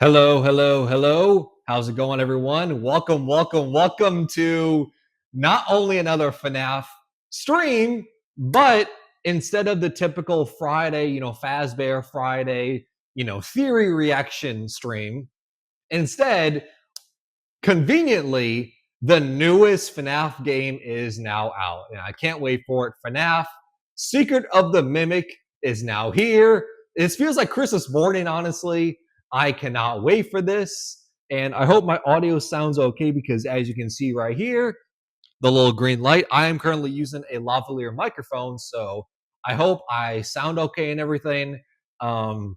Hello, hello, hello. How's it going, everyone? Welcome to not only another FNAF stream, but instead of the typical Friday, Fazbear Friday, theory reaction stream, instead, conveniently, the newest FNAF game is now out. And I can't wait for it. FNAF Secret of the Mimic is now here. It feels like Christmas morning, honestly. I cannot wait for this. And I hope my audio sounds okay because as you can see right here, the little green light, I am currently using a lavalier microphone. So I hope I sound okay and everything. So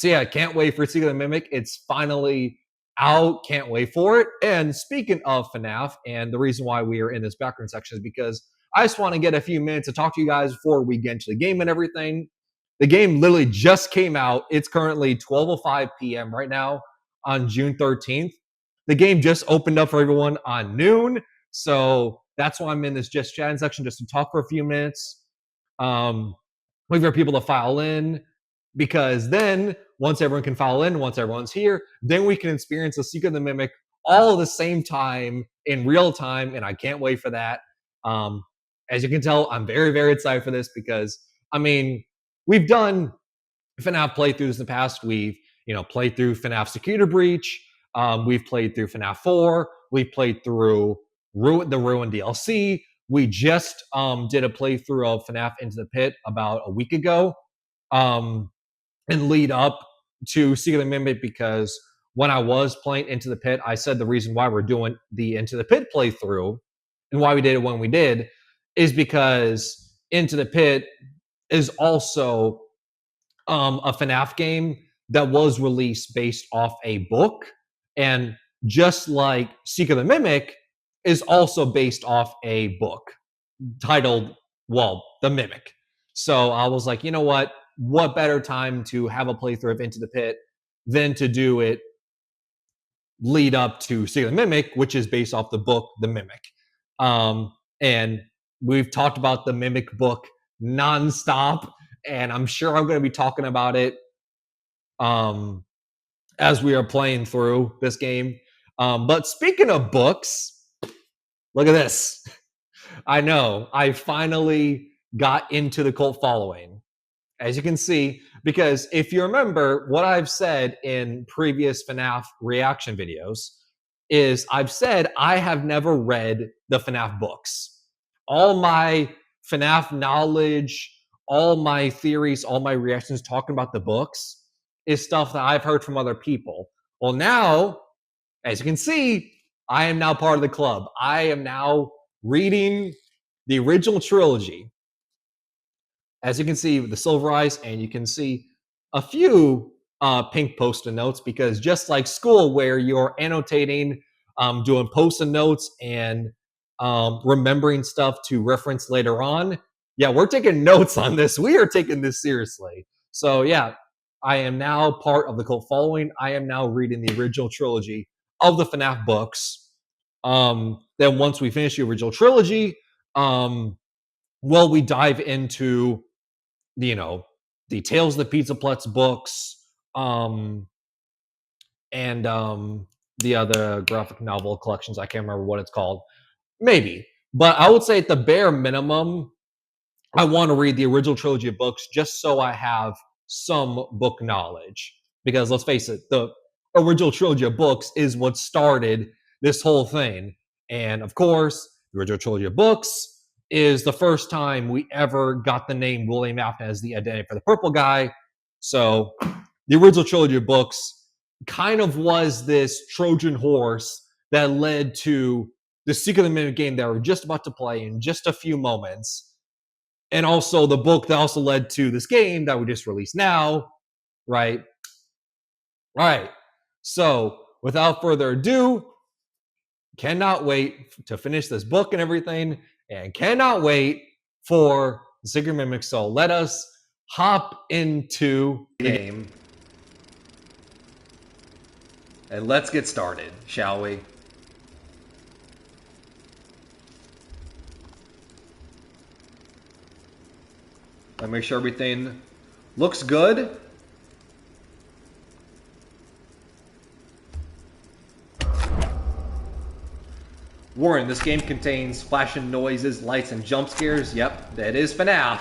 yeah, can't wait for Secret of the Mimic. It's finally out. Can't wait for it. And speaking of FNAF, and the reason why we are in this background section is because I just want to get a few minutes to talk to you guys before we get into the game and everything. The game literally just came out. It's currently 12:05 p.m. right now on June 13th. The game just opened up for everyone on noon. So that's why I'm in this just chatting section just to talk for a few minutes. Wait for people to file in because then once everyone can file in, once everyone's here, then we can experience the Secret of the Mimic all at the same time in real time, and I can't wait for that. As you can tell, I'm very, very excited for this because we've done FNAF playthroughs in the past. We've played through FNAF Security Breach. We've played through FNAF 4. We've played through the Ruin DLC. We just did a playthrough of FNAF Into the Pit about a week ago. And lead up to Secret of the Mimic because when I was playing Into the Pit, I said the reason why we're doing the Into the Pit playthrough and why we did it when we did is because Into the Pit is also a FNAF game that was released based off a book. And just like Secret of the Mimic is also based off a book titled, The Mimic. So I was like, you know what better time to have a playthrough of Into the Pit than to do it lead up to Secret of the Mimic, which is based off the book The Mimic. And we've talked about the Mimic book nonstop, and I'm sure I'm going to be talking about it as we are playing through this game. But speaking of books, look at this. I know, I finally got into the cult following. As you can see, because if you remember what I've said in previous FNAF reaction videos, is I've said I have never read the FNAF books. All my FNAF knowledge, all my theories, all my reactions talking about the books is stuff that I've heard from other people. Well, now, as you can see, I am now part of the club. I am now reading the original trilogy. As you can see, the Silver Eyes, and you can see a few pink post-it notes because just like school where you're annotating, doing post-it notes and remembering stuff to reference later on, yeah, we're taking notes on this. We are taking this seriously. So yeah, I am now part of the cult following. I am now reading the original trilogy of the FNAF books. Then once we finish the original trilogy, we dive into the Tales of the Pizza Putz books, and the other graphic novel collections. I can't remember what it's called. Maybe. But I would say at the bare minimum, I want to read the original trilogy of books just so I have some book knowledge. Because let's face it, the original trilogy of books is what started this whole thing. And of course, the original trilogy of books is the first time we ever got the name William Afton as the identity for the purple guy. So the original trilogy of books kind of was this Trojan horse that led to the Secret of the Mimic game that we're just about to play in just a few moments. And also the book that also led to this game that we just released now, right? Right. So without further ado, cannot wait to finish this book and everything, and cannot wait for the Secret Mimic. So let us hop into the game. And let's get started, shall we? Let me make sure everything looks good. Warning, this game contains flashing noises, lights, and jump scares. Yep, that is FNAF.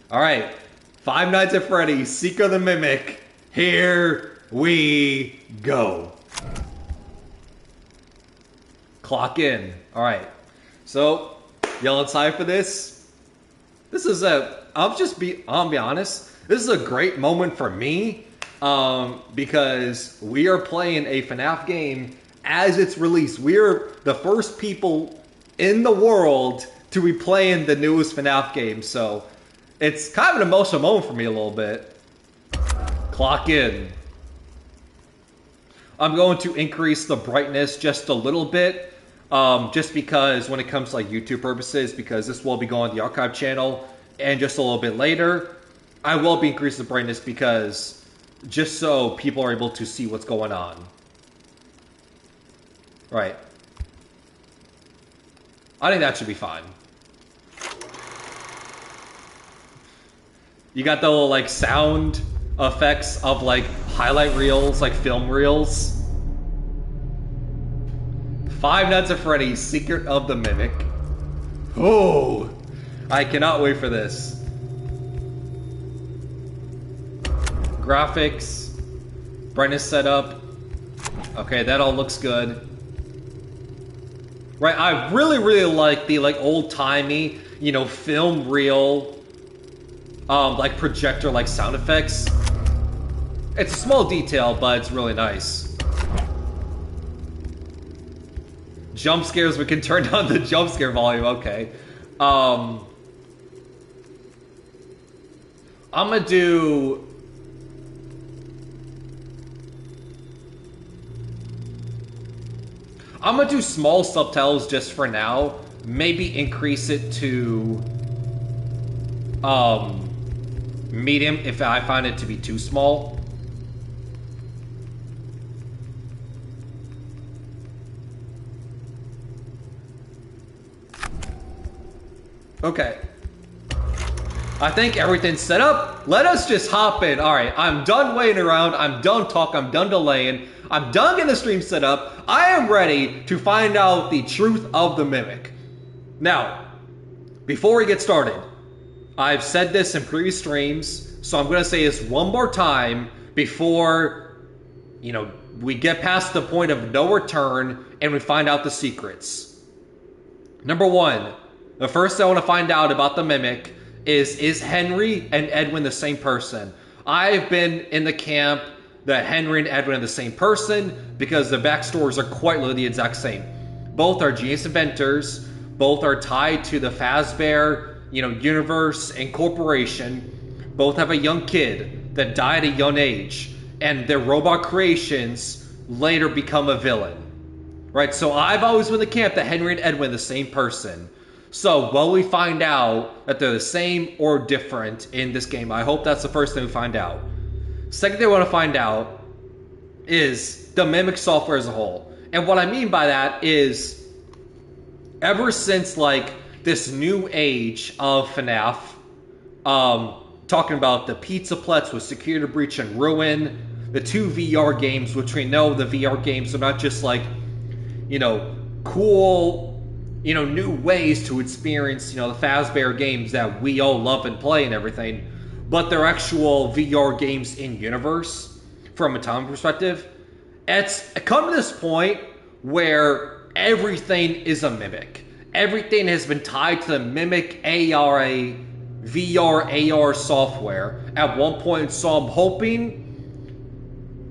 Alright, Five Nights at Freddy's, Seeker of the Mimic. Here we go. Clock in. Alright, so, y'all excited for this? This is I'll be honest, this is a great moment for me, because we are playing a FNAF game as it's released. We're the first people in the world to be playing the newest FNAF game, so it's kind of an emotional moment for me a little bit. Clock in. I'm going to increase the brightness just a little bit, just because when it comes to like YouTube purposes, because this will be going to the archive channel, and just a little bit later, I will be increasing the brightness because just so people are able to see what's going on. Right. I think that should be fine. You got the little like sound effects of like highlight reels, like film reels. Five Nights at Freddy's, Secret of the Mimic. Oh, I cannot wait for this. Graphics, brightness setup. Okay, that all looks good. Right, I really like the like old-timey, you know, film reel, like projector like sound effects. It's a small detail, but it's really nice. Jump scares, we can turn down the jump scare volume, okay. I'm gonna do... I'm gonna do small subtitles just for now. Maybe increase it to medium if I find it to be too small. Okay. I think everything's set up. Let us just hop in. Alright, I'm done waiting around. I'm done talking. I'm done delaying. I'm done getting the stream set up. I am ready to find out the truth of the Mimic. Now, before we get started, I've said this in previous streams, so I'm going to say this one more time before, you know, we get past the point of no return and we find out the secrets. Number one, the first thing I want to find out about the Mimic is Henry and Edwin the same person? I've been in the camp that Henry and Edwin are the same person because their backstories are quite literally the exact same. Both are genius inventors. Both are tied to the Fazbear, you know, universe and corporation. Both have a young kid that died at a young age, and their robot creations later become a villain. Right? So I've always been in the camp that Henry and Edwin are the same person. So will we find out that they're the same or different in this game? I hope that's the first thing we find out. Second thing I want to find out is the Mimic software as a whole. And what I mean by that is, ever since like this new age of FNAF, talking about the Pizza Plets with Security Breach and Ruin, the two VR games, which we know the VR games are not just like, you know, cool, you know, new ways to experience, you know, the Fazbear games that we all love and play and everything, but they're actual VR games in universe from a time perspective. It's come to this point where everything is a Mimic. Everything has been tied to the Mimic ARA, VR AR software at one point, so I'm hoping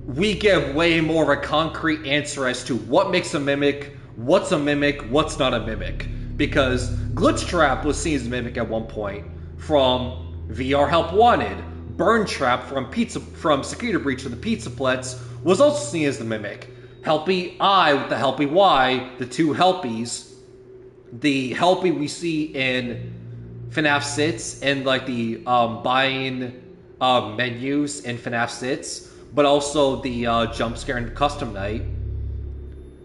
we get way more of a concrete answer as to what makes a Mimic, what's not a Mimic. Because Glitch Trap was seen as a Mimic at one point from VR Help Wanted. Burn Trap from Security Breach of the Pizza Plets was also seen as the Mimic. Helpy I with the Helpy Y, the two Helpies. The Helpy we see in FNAF 6 and like the buying menus in FNAF 6, but also the jump scare in Custom Night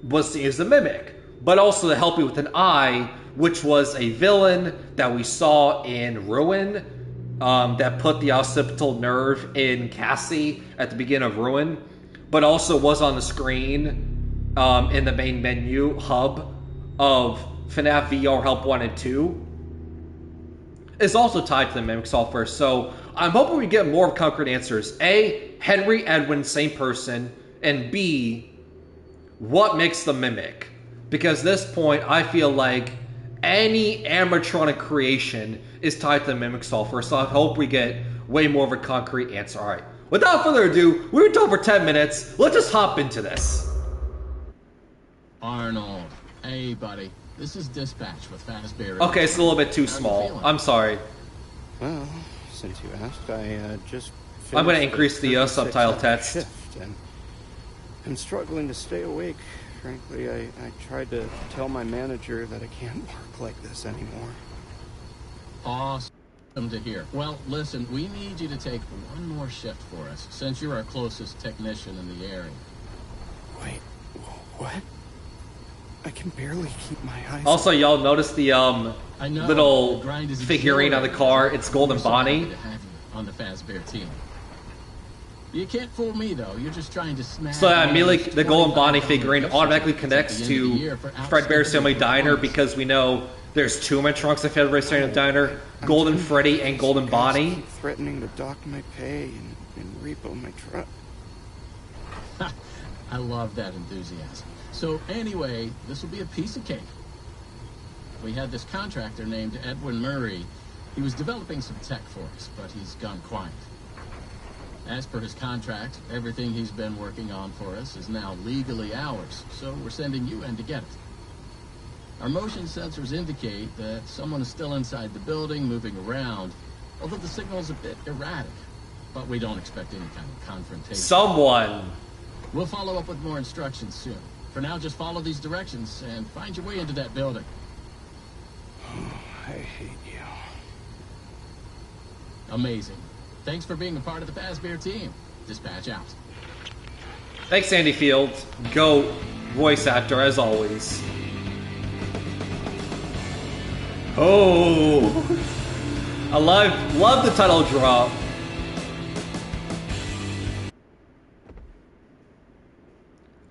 was seen as the Mimic. But also the Helpy with an I, which was a villain that we saw in Ruin, that put the occipital nerve in Cassie at the beginning of Ruin, but also was on the screen in the main menu hub of FNAF VR Help 1 and 2 is also tied to the Mimic software. So I'm hoping we get more concrete answers. A, Henry, Edwin, same person. And B, what makes the Mimic? Because at this point, I feel like any animatronic creation is tied to the Mimic software. So I hope we get way more of a concrete answer. All right. Without further ado, we were talking for 10 minutes. Let's just hop into this. Arnold. Hey, buddy. This is Dispatch with Fazbear. Okay, it's a little bit too small. I'm sorry. Well, since you asked, I just... I'm going to increase the subtitle text. Shift, and I'm struggling to stay awake. Frankly, I tried to tell my manager that I can't work like this anymore. Awesome to hear. Well, listen, we need you to take one more shift for us, since you're our closest technician in the area. Wait, what? I can barely keep my eyes... Also, y'all notice the little figurine on the car? It's Golden Bonnie. On the Fazbear team. You can't fool me, though. You're just trying to smash... So immediately, the Golden Bonnie figurine automatically connects to Fredbear's Family Diner because we know there's two animatronics at Fredbear's Family Diner, Golden Freddy and Golden Bonnie. Keep threatening to dock my pay and repo my truck. I love that enthusiasm. So anyway, this will be a piece of cake. We had this contractor named Edwin Murray. He was developing some tech for us, but he's gone quiet. As per his contract, everything he's been working on for us is now legally ours, so we're sending you in to get it. Our motion sensors indicate that someone is still inside the building, moving around, although the signal's a bit erratic. But we don't expect any kind of confrontation. Someone! We'll follow up with more instructions soon. For now, just follow these directions and find your way into that building. I hate you. Amazing. Thanks for being a part of the Fazbear team. Dispatch out. Thanks, Sandy Field. Go voice actor, as always. Oh! I love the title drop.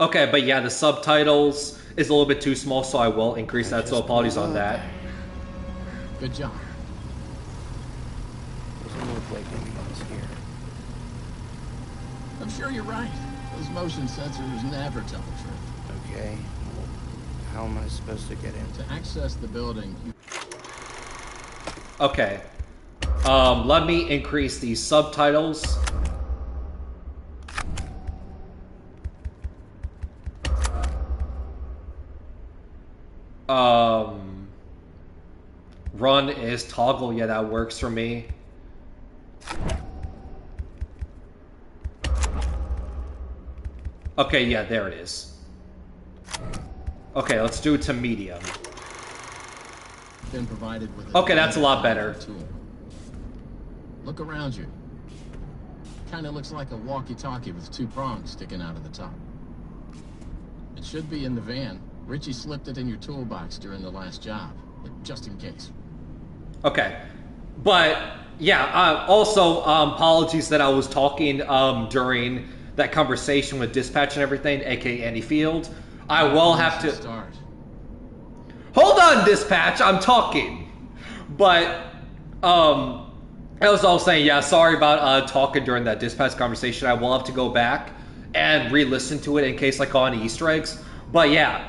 Okay, but yeah, the subtitles is a little bit too small, so I will increase that, so apologies on that. Good job. Doesn't look like anyone's here. I'm sure you're right. Those motion sensors never tell the truth. Okay. Well, how am I supposed to get in? To access the building, Okay. Let me increase the subtitles. Run is toggle. Yeah, that works for me. Okay, yeah, there it is. Okay, let's do it to medium. been provided with Okay, that's a lot better. Tool. Look around you. Kind of looks like a walkie-talkie with two prongs sticking out of the top. It should be in the van. Richie slipped it in your toolbox during the last job, just in case. Okay, but yeah. Also, apologies that I was talking during that conversation with Dispatch and everything, aka Andy Field. I will have to start. Hold on, Dispatch. I'm talking, but I was all saying, yeah, sorry about talking during that Dispatch conversation. I will have to go back and re-listen to it in case I caught any Easter eggs. But yeah,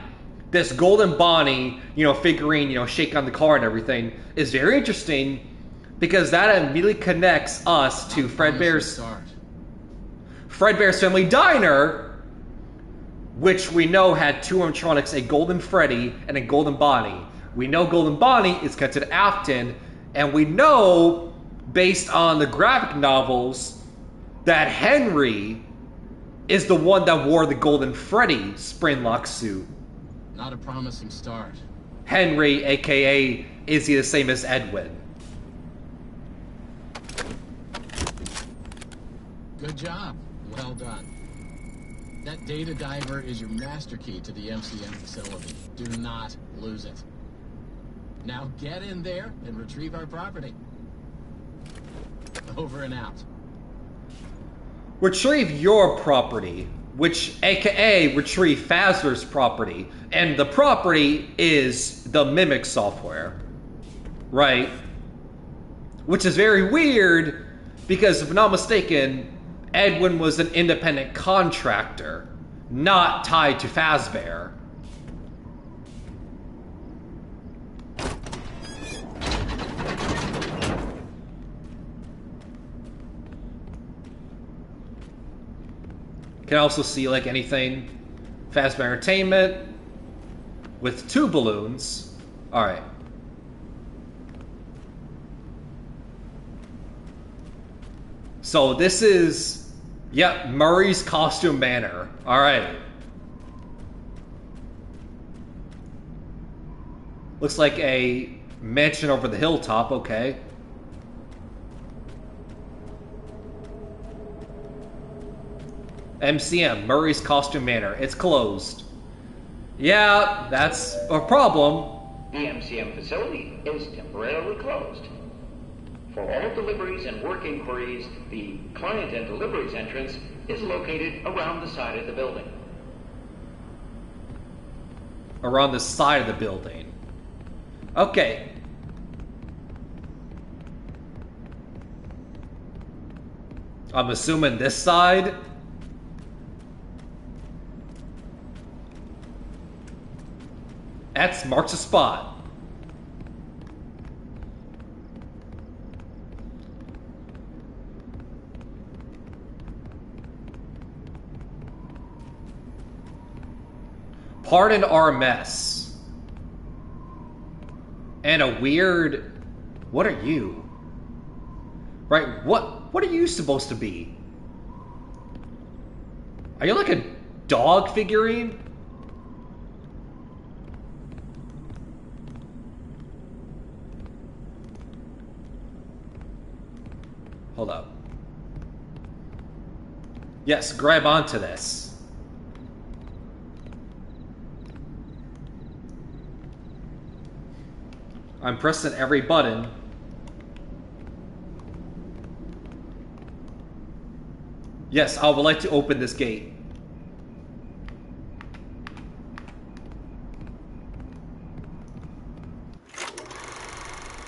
this Golden Bonnie, figurine, shake on the car and everything is very interesting because that immediately connects us to Fredbear's Family Diner, which we know had two animatronics, a Golden Freddy and a Golden Bonnie. We know Golden Bonnie is connected to Afton, and we know, based on the graphic novels, that Henry is the one that wore the Golden Freddy Springlock suit. Not a promising start. Henry, aka, is he the same as Edwin? Good job. Well done. That data diver is your master key to the MCM facility. Do not lose it. Now get in there and retrieve our property. Over and out. Retrieve your property. which aka retrieve Fazbear's property. And the property is the Mimic software. Right? Which is very weird, because if I'm not mistaken, Edwin was an independent contractor, not tied to Fazbear. Can also see like anything Fazbear Entertainment with 2 balloons. Alright. So this is, yep, Murray's Costume Manor. Alright. Looks like a mansion over the hilltop, okay. MCM, Murray's Costume Manor. It's closed. Yeah, that's a problem. The MCM facility is temporarily closed. For all deliveries and work inquiries, the client and deliveries entrance is located around the side of the building. Around the side of the building. Okay. I'm assuming this side. X marks a spot. Pardon our mess. And a weird... What are you? Right, what are you supposed to be? Are you like a dog figurine? Hold up. Yes, grab onto this. I'm pressing every button. Yes, I would like to open this gate.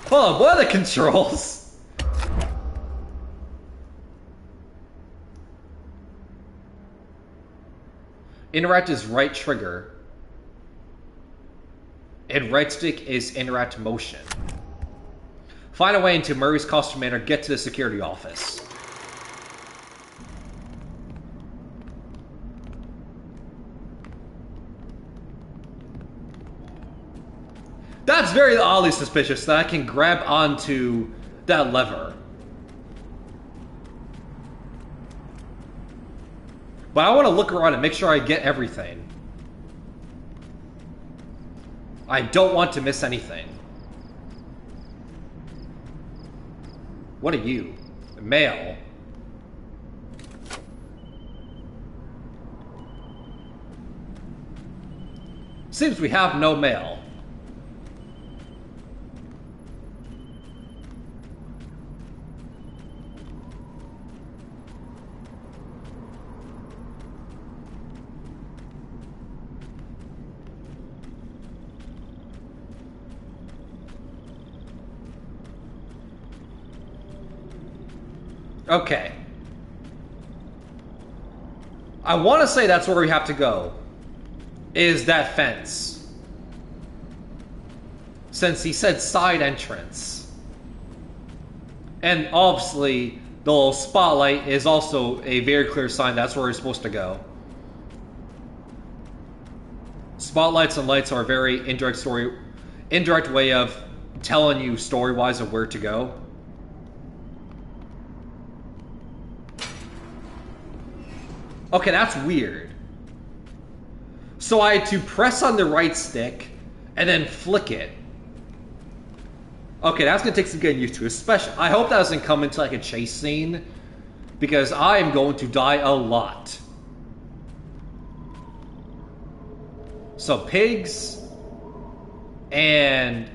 Hold on, what are the controls? Interact is right trigger. And right stick is interact motion. Find a way into Murray's Costume Manor, get to the security office. That's very oddly suspicious that I can grab onto that lever. But I want to look around and make sure I get everything. I don't want to miss anything. What are you? Mail. Seems we have no mail. Okay. I want to say that's where we have to go. Is that fence. Since he said side entrance. And obviously, the little spotlight is also a very clear sign that's where we're supposed to go. Spotlights and lights are a very indirect way of telling you story-wise of where to go. Okay, that's weird. So I had to press on the right stick and then flick it. Okay, that's gonna take some getting used to. Especially, I hope that doesn't come into like a chase scene, because I am going to die a lot. So pigs and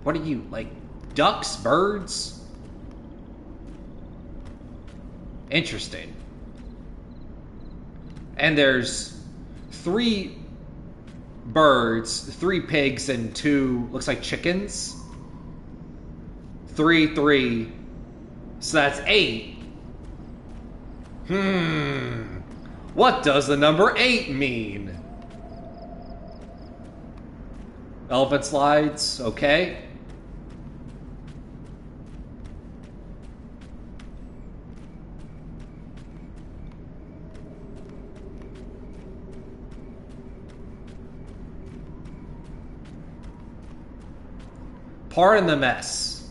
what are you, like ducks, birds? Interesting. And there's 3 birds, 3 pigs, and 2, looks like chickens. 3, 3. So that's 8. What does the number 8 mean? Elephant slides, okay. Pardon the mess.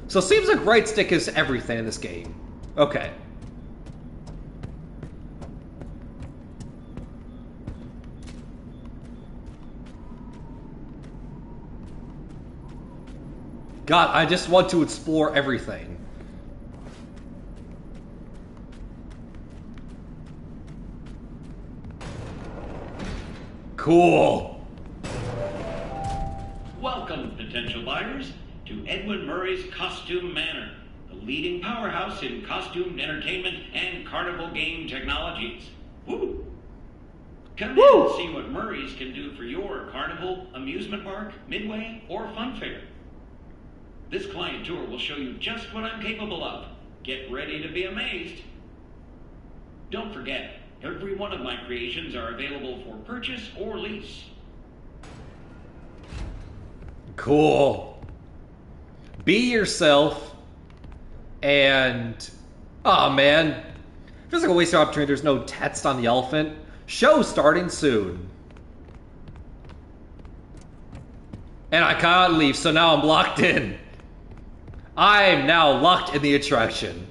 So it seems like right stick is everything in this game. Okay. God, I just want to explore everything. Cool. Welcome, potential buyers, to Edwin Murray's Costume Manor, the leading powerhouse in costumed entertainment and carnival game technologies. Woo! Come in and see what Murray's can do for your carnival, amusement park, midway, or fun fair. This client tour will show you just what I'm capable of. Get ready to be amazed. Don't forget, every one of my creations are available for purchase or lease. Cool. Be yourself. And... oh man. Feels like a waste of opportunity. There's no text on the elephant. Show starting soon. And I cannot leave, so now I'm locked in. I'm now locked in the attraction.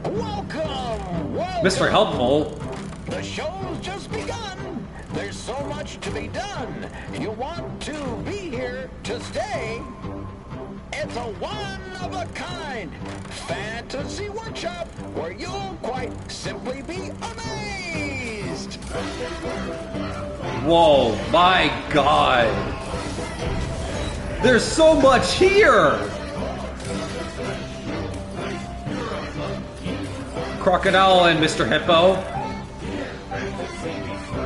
Welcome! Mr. Helpful. The show's just begun. There's so much to be done. You want to be here to stay. It's a one-of-a-kind fantasy workshop where you'll quite simply be amazed. Whoa, my God. There's so much here. Crocodile and Mr. Hippo.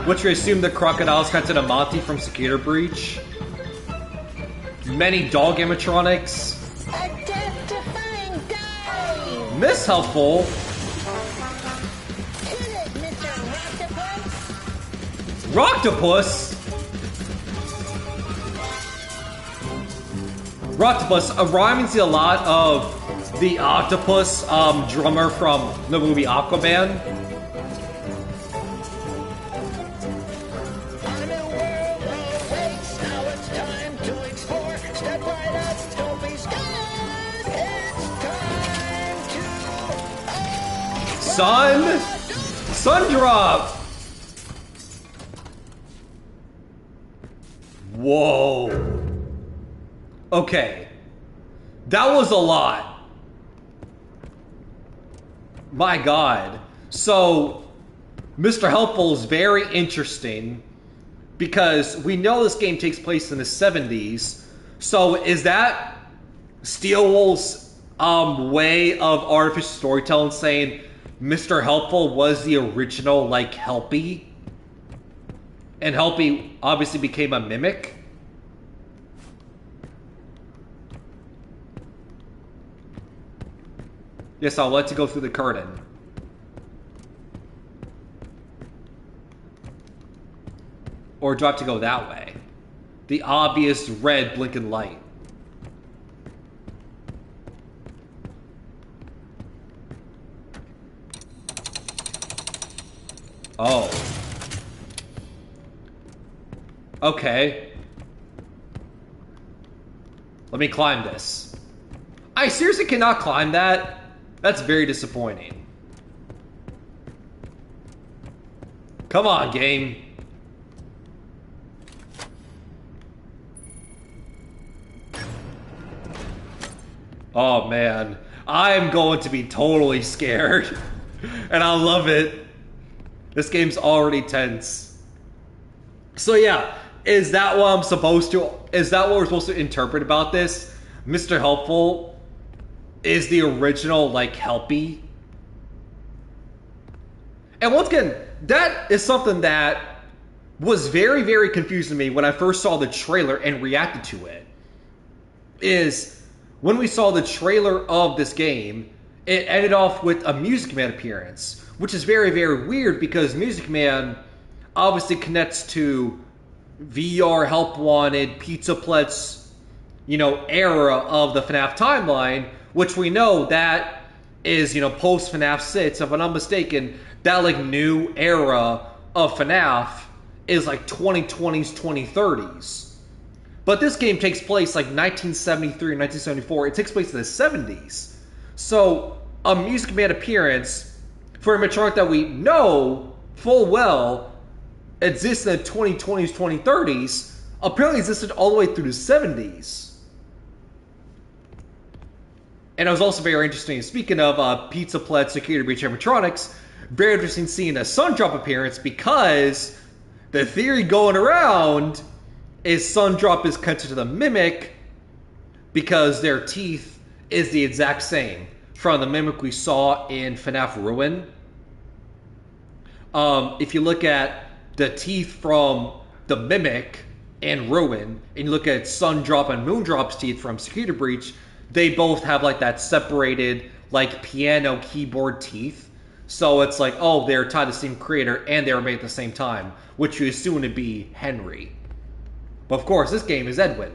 Which we assume the crocodile's cut to the Monty from Cicada Breach. Many dog animatronics. A death-defying dive! Miss Helpful. Hit it, Mr. Octopus! Rocktopus? Rocktopus reminds me a lot of the octopus drummer from the movie Aquaman. Sun drop! Whoa. Okay. That was a lot. My God. So, Mr. Helpful is very interesting because we know this game takes place in the 70s. So, is that Steelwool's way of artificial storytelling saying Mr. Helpful was the original, like, Helpy? And Helpy obviously became a mimic? Yes, I'll let you go through the curtain. Or do I have to go that way? The obvious red blinking light. Oh. Okay. Let me climb this. I seriously cannot climb that? That's very disappointing. Come on, game. Oh, man. I'm going to be totally scared. And I love it. This game's already tense. So yeah, is that what we're supposed to interpret about this? Mr. Helpful is the original, like, Helpy. And once again, that is something that was very, very confusing to me when I first saw the trailer and reacted to it. Is when we saw the trailer of this game, it ended off with a Music Man appearance, which is very, very weird because Music Man obviously connects to VR Help Wanted, Pizza Plex, era of the FNAF timeline, which we know that is, post FNAF 6. If I'm not mistaken, that like new era of FNAF is like 2020s, 2030s. But this game takes place like 1973 and 1974. It takes place in the 70s. So a Music Man appearance for a animatronic that we know full well exists in the 2020s, 2030s, apparently existed all the way through the 70s. And it was also very interesting, speaking of Pizza Plex Security Breach animatronics, very interesting seeing a Sundrop appearance because the theory going around is Sundrop is connected to the Mimic because their teeth is the exact same from the Mimic we saw in FNAF Ruin. If you look at the teeth from the Mimic and Ruin, and you look at Sundrop and Moondrop's teeth from Security Breach, they both have like that separated like piano keyboard teeth. So it's like, oh, they're tied to the same creator and they were made at the same time, which you assume to be Henry. But of course, this game is Edwin.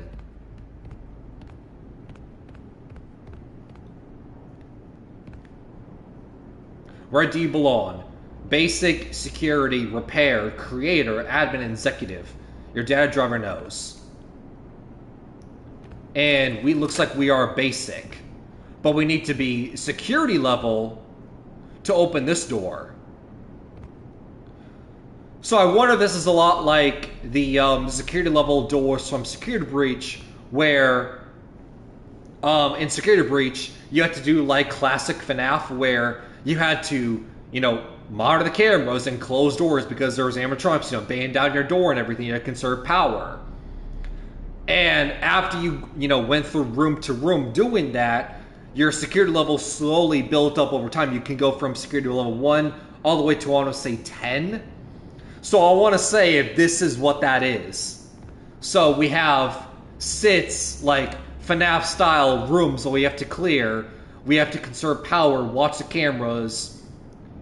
Where do you belong? Basic, security, repair, creator, admin, executive. Your data driver knows. And looks like we are basic. But we need to be security level to open this door. So I wonder if this is a lot like the security level doors from Security Breach, where in Security Breach you had to do like classic FNAF, where you had to, monitor the cameras and close doors because there was animatronics, banging down your door and everything to conserve power. And after you, went through room to room doing that, your security level slowly built up over time. You can go from security level 1 all the way to, I want to say, 10. So I want to say if this is what that is. So we have 6, like, FNAF-style rooms that we have to clear. We have to conserve power, watch the cameras,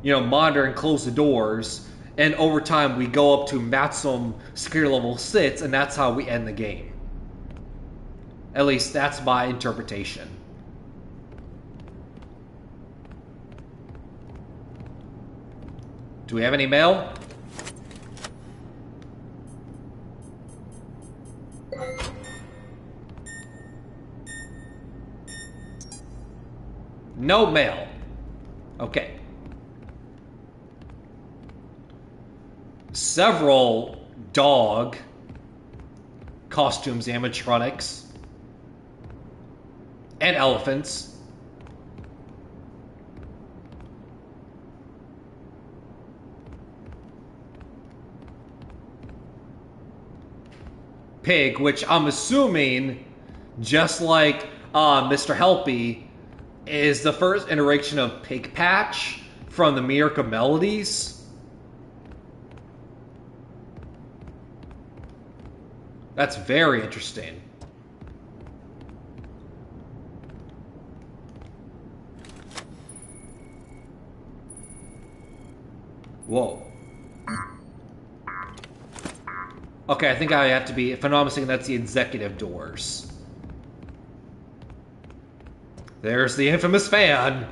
monitor and close the doors. And over time, we go up to maximum security level 6, and that's how we end the game. At least that's my interpretation. Do we have any mail? No mail. Okay. Several dog costumes, animatronics, and elephants. Pig, which I'm assuming, just like Mr. Helpy, is the first iteration of Pig Patch from the Miracle Melodies. That's very interesting. Whoa. Okay, I think I have to be, if I'm not mistaken, that's the executive doors. There's the infamous fan.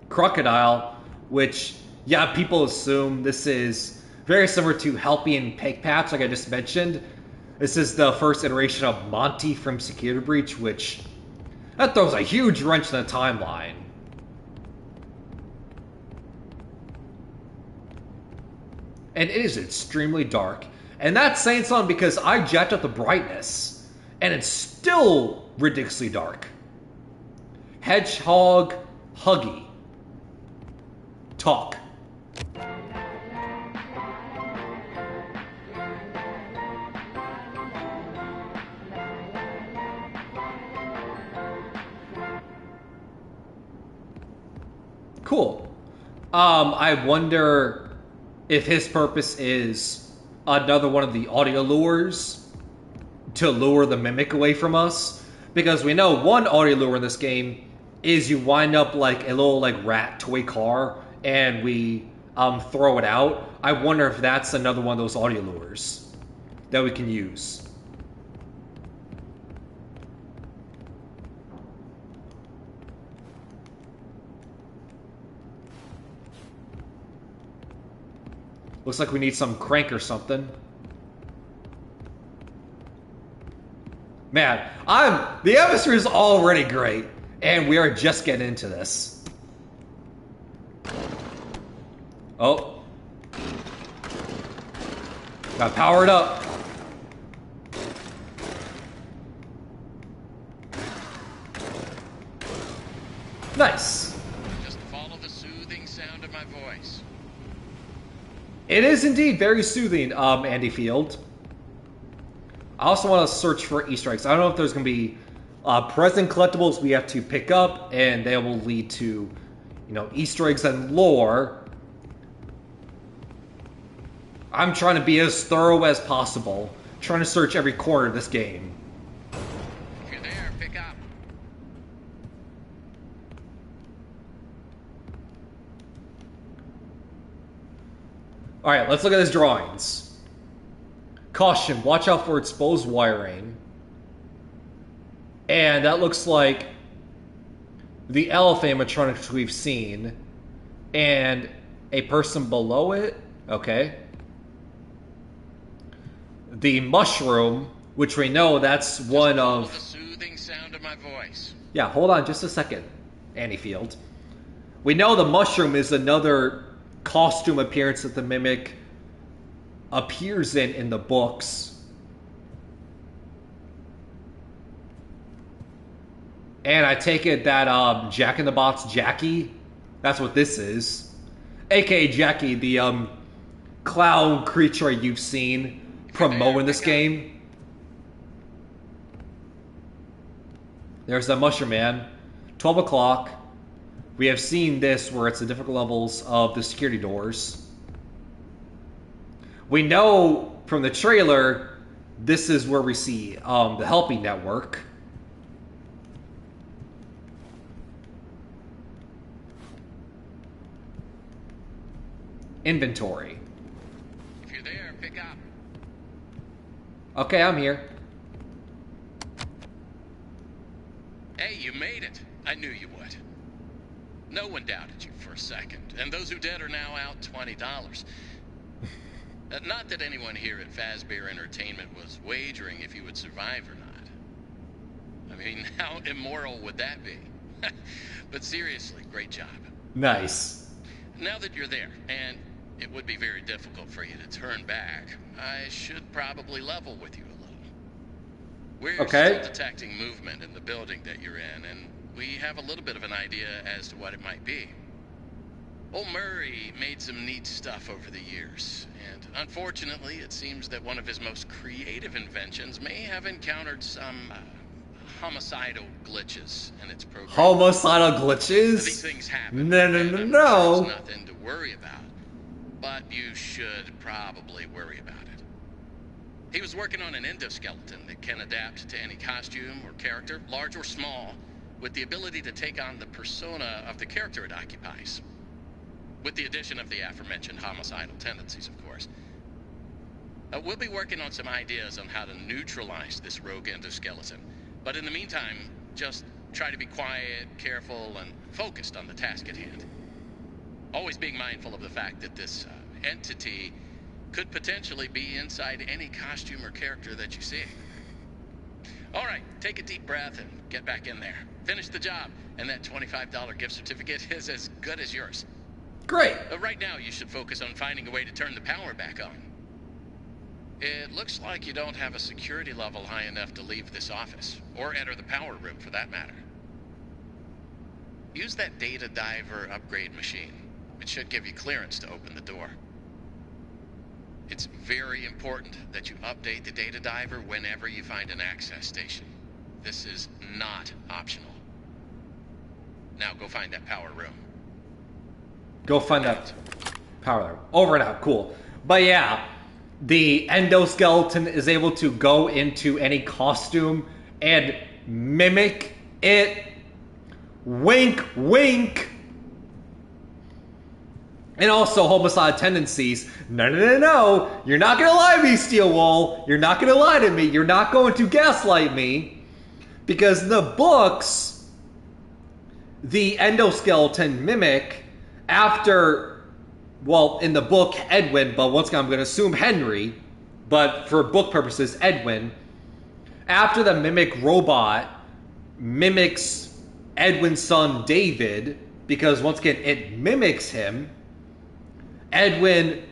Crocodile, which, yeah, people assume this is very similar to Helpy and Pig Patch, like I just mentioned. This is the first iteration of Monty from Security Breach, which, that throws a huge wrench in the timeline. And it is extremely dark. And that's saying something because I jacked up the brightness, and it's still ridiculously dark. Hedgehog Huggy. Talk. Cool. I wonder if his purpose is another one of the audio lures to lure the mimic away from us. Because we know one audio lure in this game is you wind up like a little like rat toy car and we throw it out. I wonder if that's another one of those audio lures that we can use. Looks like we need some crank or something. Man, the atmosphere is already great, and we are just getting into this. Oh. Gotta power it up. Nice. Just follow the soothing sound of my voice. It is indeed very soothing, Andy Field. I also want to search for Easter eggs. I don't know if there's going to be present collectibles we have to pick up, and they will lead to, you know, Easter eggs and lore. I'm trying to be as thorough as possible, trying to search every corner of this game. If you're there, pick up. Alright, let's look at his drawings. Caution, watch out for exposed wiring. And that looks like the elephant animatronics we've seen. And a person below it. Okay. The mushroom, which we know that's one of... the soothing sound of my voice. Yeah, hold on just a second, Annie Field. We know the mushroom is another costume appearance that the Mimic appears in the books. And I take it that Jack in the Box Jackie, that's what this is. AKA Jackie, the clown creature you've seen promoting this game. There's that mushroom man. 12 o'clock. We have seen this where it's the different levels of the security doors. We know from the trailer, this is where we see the helping network. Inventory. If you're there, pick up. Okay, I'm here. Hey, you made it. I knew you would. No one doubted you for a second, and those who did are now out $20. Not that anyone here at Fazbear Entertainment was wagering if you would survive or not. I mean, how immoral would that be? But seriously, great job. Nice. Now that you're there, and it would be very difficult for you to turn back, I should probably level with you a little. We're still detecting movement in the building that you're in, and we have a little bit of an idea as to what it might be. Old Murray made some neat stuff over the years, and unfortunately, it seems that one of his most creative inventions may have encountered some homicidal glitches in its program. Homicidal glitches? These things happen. No. It's nothing to worry about, but you should probably worry about it. He was working on an endoskeleton that can adapt to any costume or character, large or small, with the ability to take on the persona of the character it occupies. With the addition of the aforementioned homicidal tendencies, of course. We'll be working on some ideas on how to neutralize this rogue endoskeleton. But in the meantime, just try to be quiet, careful, and focused on the task at hand. Always being mindful of the fact that this entity could potentially be inside any costume or character that you see. All right, take a deep breath and get back in there. Finish the job, and that $25 gift certificate is as good as yours. Great. Right now, you should focus on finding a way to turn the power back on. It looks like you don't have a security level high enough to leave this office, or enter the power room for that matter. Use that data diver upgrade machine. It should give you clearance to open the door. It's very important that you update the data diver whenever you find an access station. This is not optional. Now go find that power room. Go find that power room. Over and out. Cool. But yeah, the endoskeleton is able to go into any costume and mimic it. Wink, wink. And also homicidal tendencies. No, no, no, no. You're not going to lie to me, Steel Wall. You're not going to lie to me. You're not going to gaslight me. Because in the books, the endoskeleton mimic, after, well, in the book, Edwin, but once again, I'm going to assume Henry, but for book purposes, Edwin, after the mimic robot mimics Edwin's son, David, because once again, it mimics him, Edwin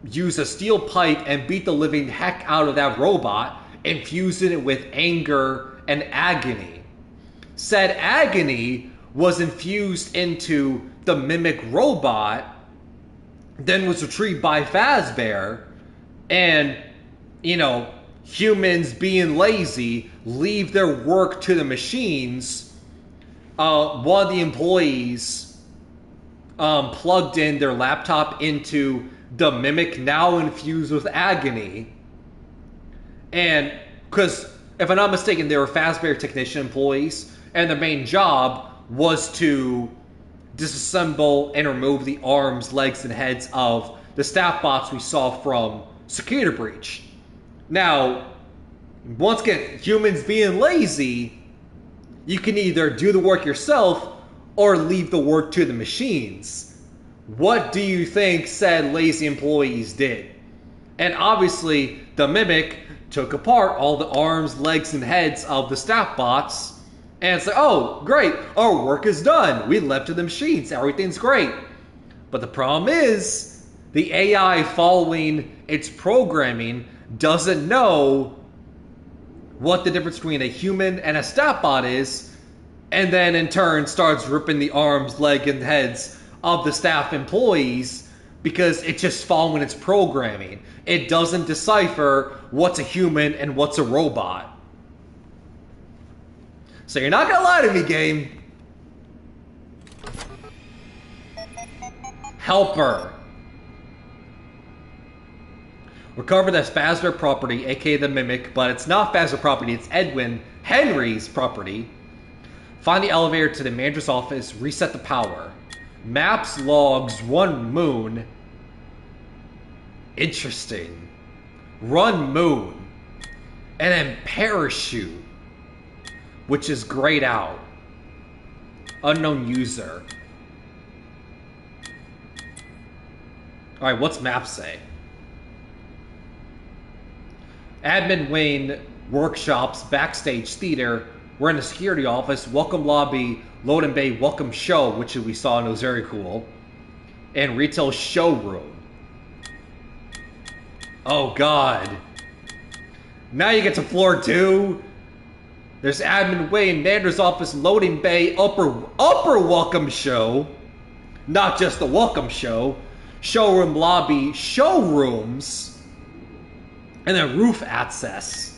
used a steel pipe and beat the living heck out of that robot, infusing it with anger and agony. Said agony was infused into the mimic robot, then was retrieved by Fazbear, and, you know, humans being lazy leave their work to the machines. One of the employees plugged in their laptop into the mimic, now infused with agony. And because, if I'm not mistaken, they were Fazbear technician employees, and their main job was to disassemble and remove the arms, legs, and heads of the staff bots we saw from Security Breach. Now, once again, humans being lazy, you can either do the work yourself or leave the work to the machines. What do you think said lazy employees did? And obviously, the mimic took apart all the arms, legs, and heads of the staff bots, and it's like, oh, great, our work is done. We left to the machines, everything's great. But the problem is, the AI following its programming doesn't know what the difference between a human and a staff bot is, and then in turn starts ripping the arms, legs, and heads of the staff employees because it's just following its programming. It doesn't decipher what's a human and what's a robot. So you're not gonna lie to me, game. Helper. Recover the Fazbear property, aka the Mimic, but it's not Fazbear property, it's Edwin Henry's property. Find the elevator to the manager's office, reset the power. Maps, logs, one moon. Interesting. Run moon. And then parachute, which is grayed out. Unknown user. Alright, what's map say? Admin Wayne, workshops, backstage theater. We're in the security office, welcome lobby, loading bay, welcome show, which we saw and it was very cool. And retail showroom. Oh god. Now you get to floor 2. There's admin Wayne, manager's office, loading bay, upper welcome show. Not just the welcome show. Showroom lobby, showrooms. And then roof access.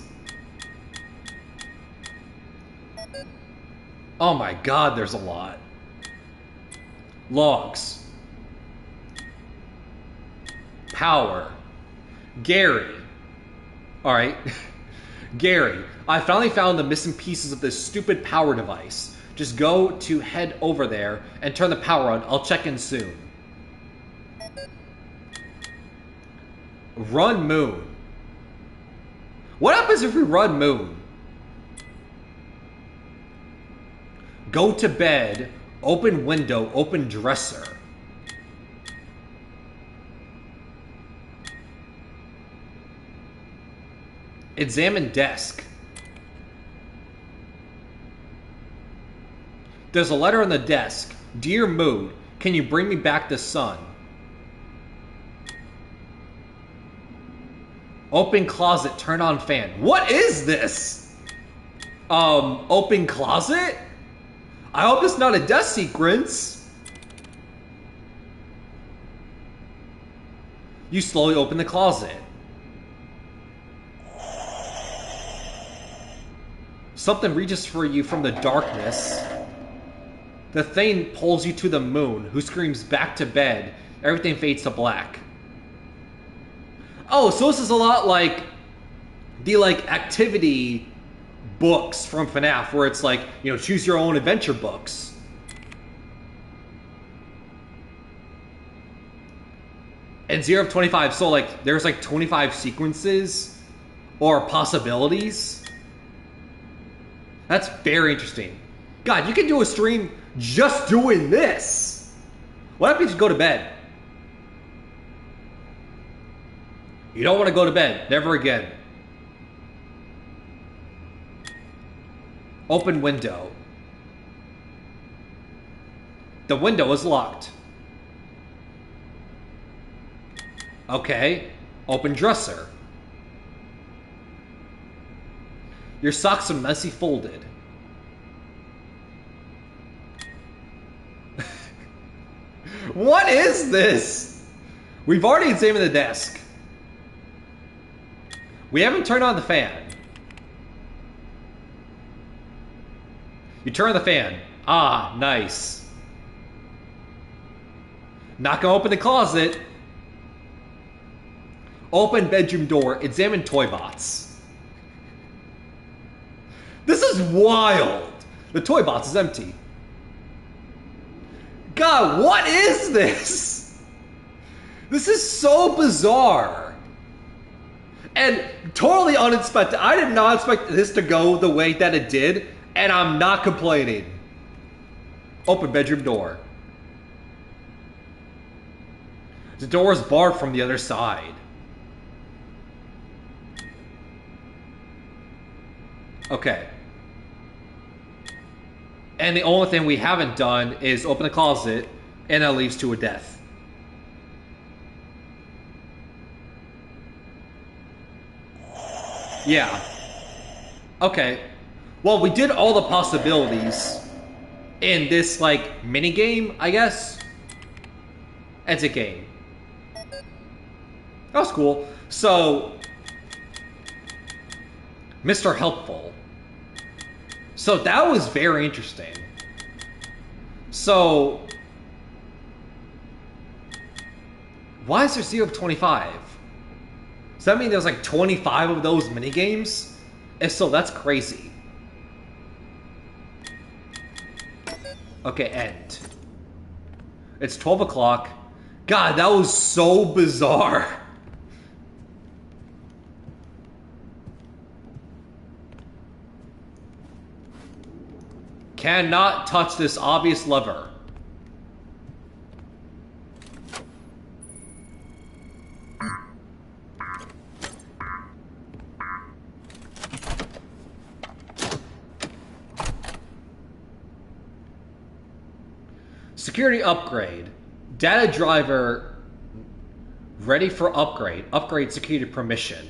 Oh my god, there's a lot. Logs. Power. Gary. Alright. Gary, I finally found the missing pieces of this stupid power device. Just go to head over there and turn the power on. I'll check in soon. Run moon. What happens if we run moon? Go to bed, open window, open dresser. Examine desk. There's a letter on the desk. Dear Mood, can you bring me back the sun? Open closet, turn on fan. What is this? Open closet? I hope it's not a death sequence. You slowly open the closet. Something reaches for you from the darkness. The thing pulls you to the moon, who screams back to bed. Everything fades to black. Oh, so this is a lot like the activity books from FNAF, where it's like, you know, choose your own adventure books. And 0 of 25, so like there's like 25 sequences or possibilities. That's very interesting. God, you can do a stream just doing this. What happens if you go to bed? You don't want to go to bed. Never again. Open window. The window is locked. Okay. Open dresser. Your socks are messy folded. What is this? We've already examined the desk. We haven't turned on the fan. You turn on the fan. Ah, nice. Not gonna open the closet. Open bedroom door. Examine toy box. This is wild. The toy box is empty. God, what is this? This is so bizarre. And totally unexpected. I did not expect this to go the way that it did, and I'm not complaining. Open bedroom door. The door is barred from the other side. Okay. And the only thing we haven't done is open the closet, and that leads to a death. Yeah. Okay. Well, we did all the possibilities in this, like, mini game, I guess. It's a game. That was cool. So, Mr. Helpful. So that was very interesting. So, why is there 0 of 25? Does that mean there's like 25 of those minigames? If so, that's crazy. Okay, end. It's 12 o'clock. God, that was so bizarre. Cannot touch this obvious lever. Security upgrade. Data driver ready for upgrade. Upgrade security permission.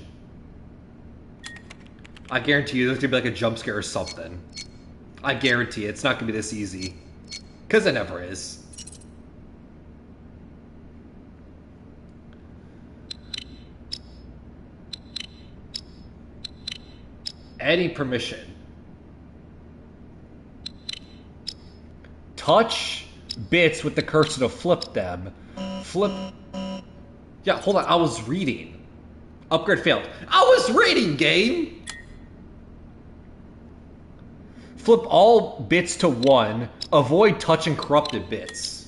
I guarantee you there's gonna be like a jump scare or something. I guarantee it's not gonna be this easy. Because it never is. Adding permission. Touch bits with the cursor to flip them. Flip. Yeah, hold on. I was reading. Upgrade failed. I was reading, game! Flip all bits to 1. Avoid touching corrupted bits.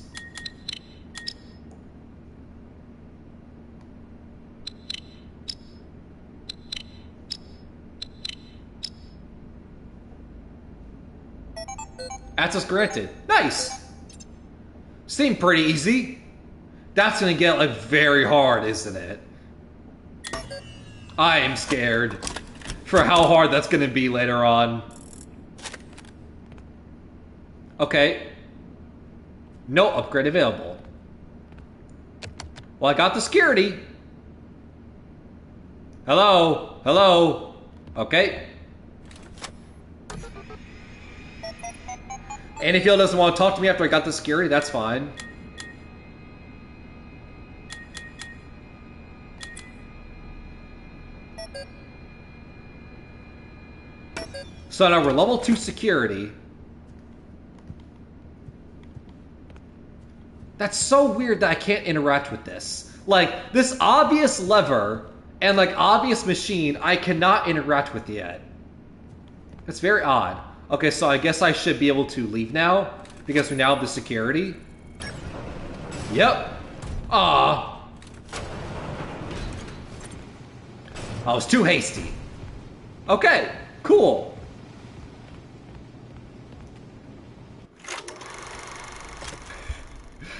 Access granted. Nice! Seemed pretty easy. That's gonna get like very hard, isn't it? I am scared for how hard that's gonna be later on. Okay. No upgrade available. Well, I got the security. Hello? Hello? Okay. Anfield doesn't want to talk to me after I got the security, that's fine. So now we're level 2 security. That's so weird that I can't interact with this. Like, this obvious lever and, like, obvious machine I cannot interact with yet. That's very odd. Okay, so I guess I should be able to leave now, because we now have the security. Yep. Ah. I was too hasty. Okay, cool.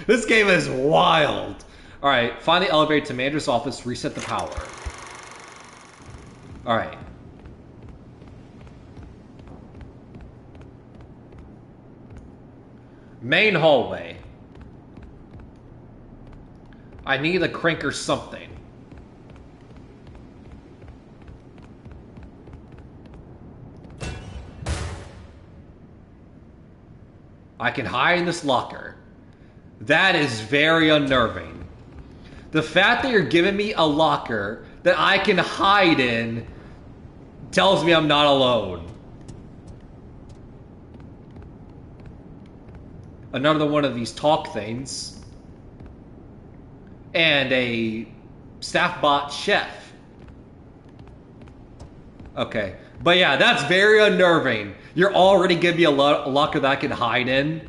This game is wild. Alright, find the elevator to manager's office, reset the power. Alright. Main hallway. I need a crank or something. I can hide in this locker. That is very unnerving. The fact that you're giving me a locker that I can hide in tells me I'm not alone. Another one of these talk things. And a staff bot chef. Okay. But yeah, that's very unnerving. You're already giving me a locker that I can hide in.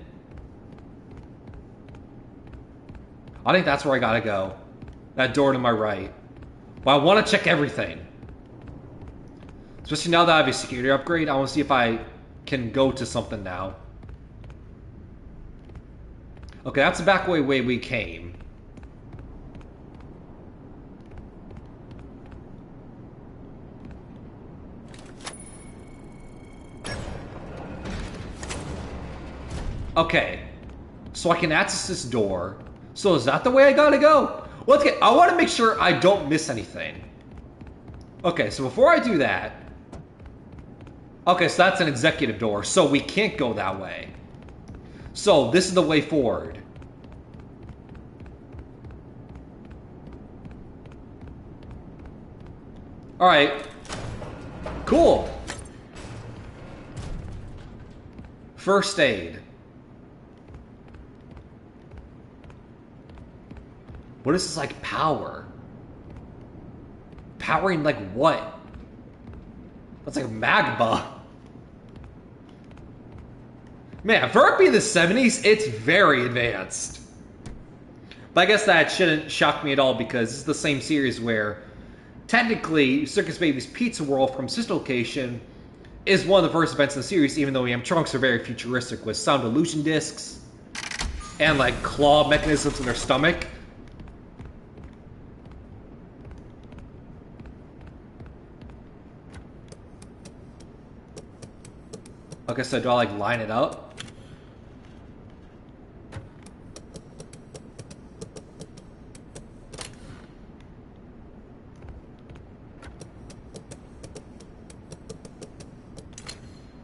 I think that's where I gotta go. That door to my right. But I want to check everything. Especially now that I have a security upgrade, I want to see if I can go to something now. Okay, that's the back way we came. Okay. So I can access this door. So is that the way I gotta go? Well, okay, I want to make sure I don't miss anything. Okay, so before I do that... Okay, so that's an executive door, so we can't go that way. So this is the way forward. Alright. Cool. First aid. What is this, like, power? Powering, like, what? That's like magma. Man, for it being the 70s, it's very advanced. But I guess that shouldn't shock me at all, because this is the same series where, technically, Circus Baby's Pizza World from Sister Location is one of the first events in the series, even though animatronics are very futuristic with sound illusion discs and, like, claw mechanisms in their stomach. Okay, so do I, like, line it up?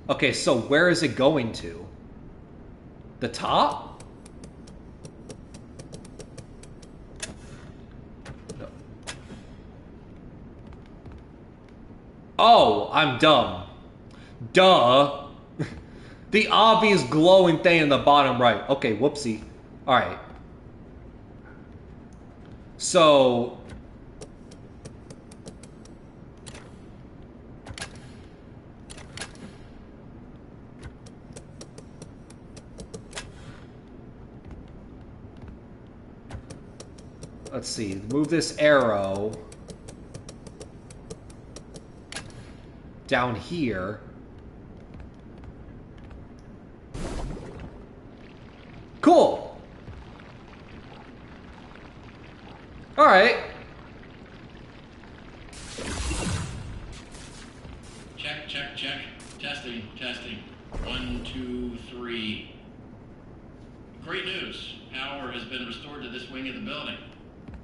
Okay, so where is it going to? The top? No. Oh, I'm dumb. Duh. The obvious glowing thing in the bottom right. Okay, whoopsie. Alright. So... let's see. Move this arrow down here. Cool. All right. Check, check, check. Testing, testing. 1, 2, 3. Great news. Power has been restored to this wing of the building.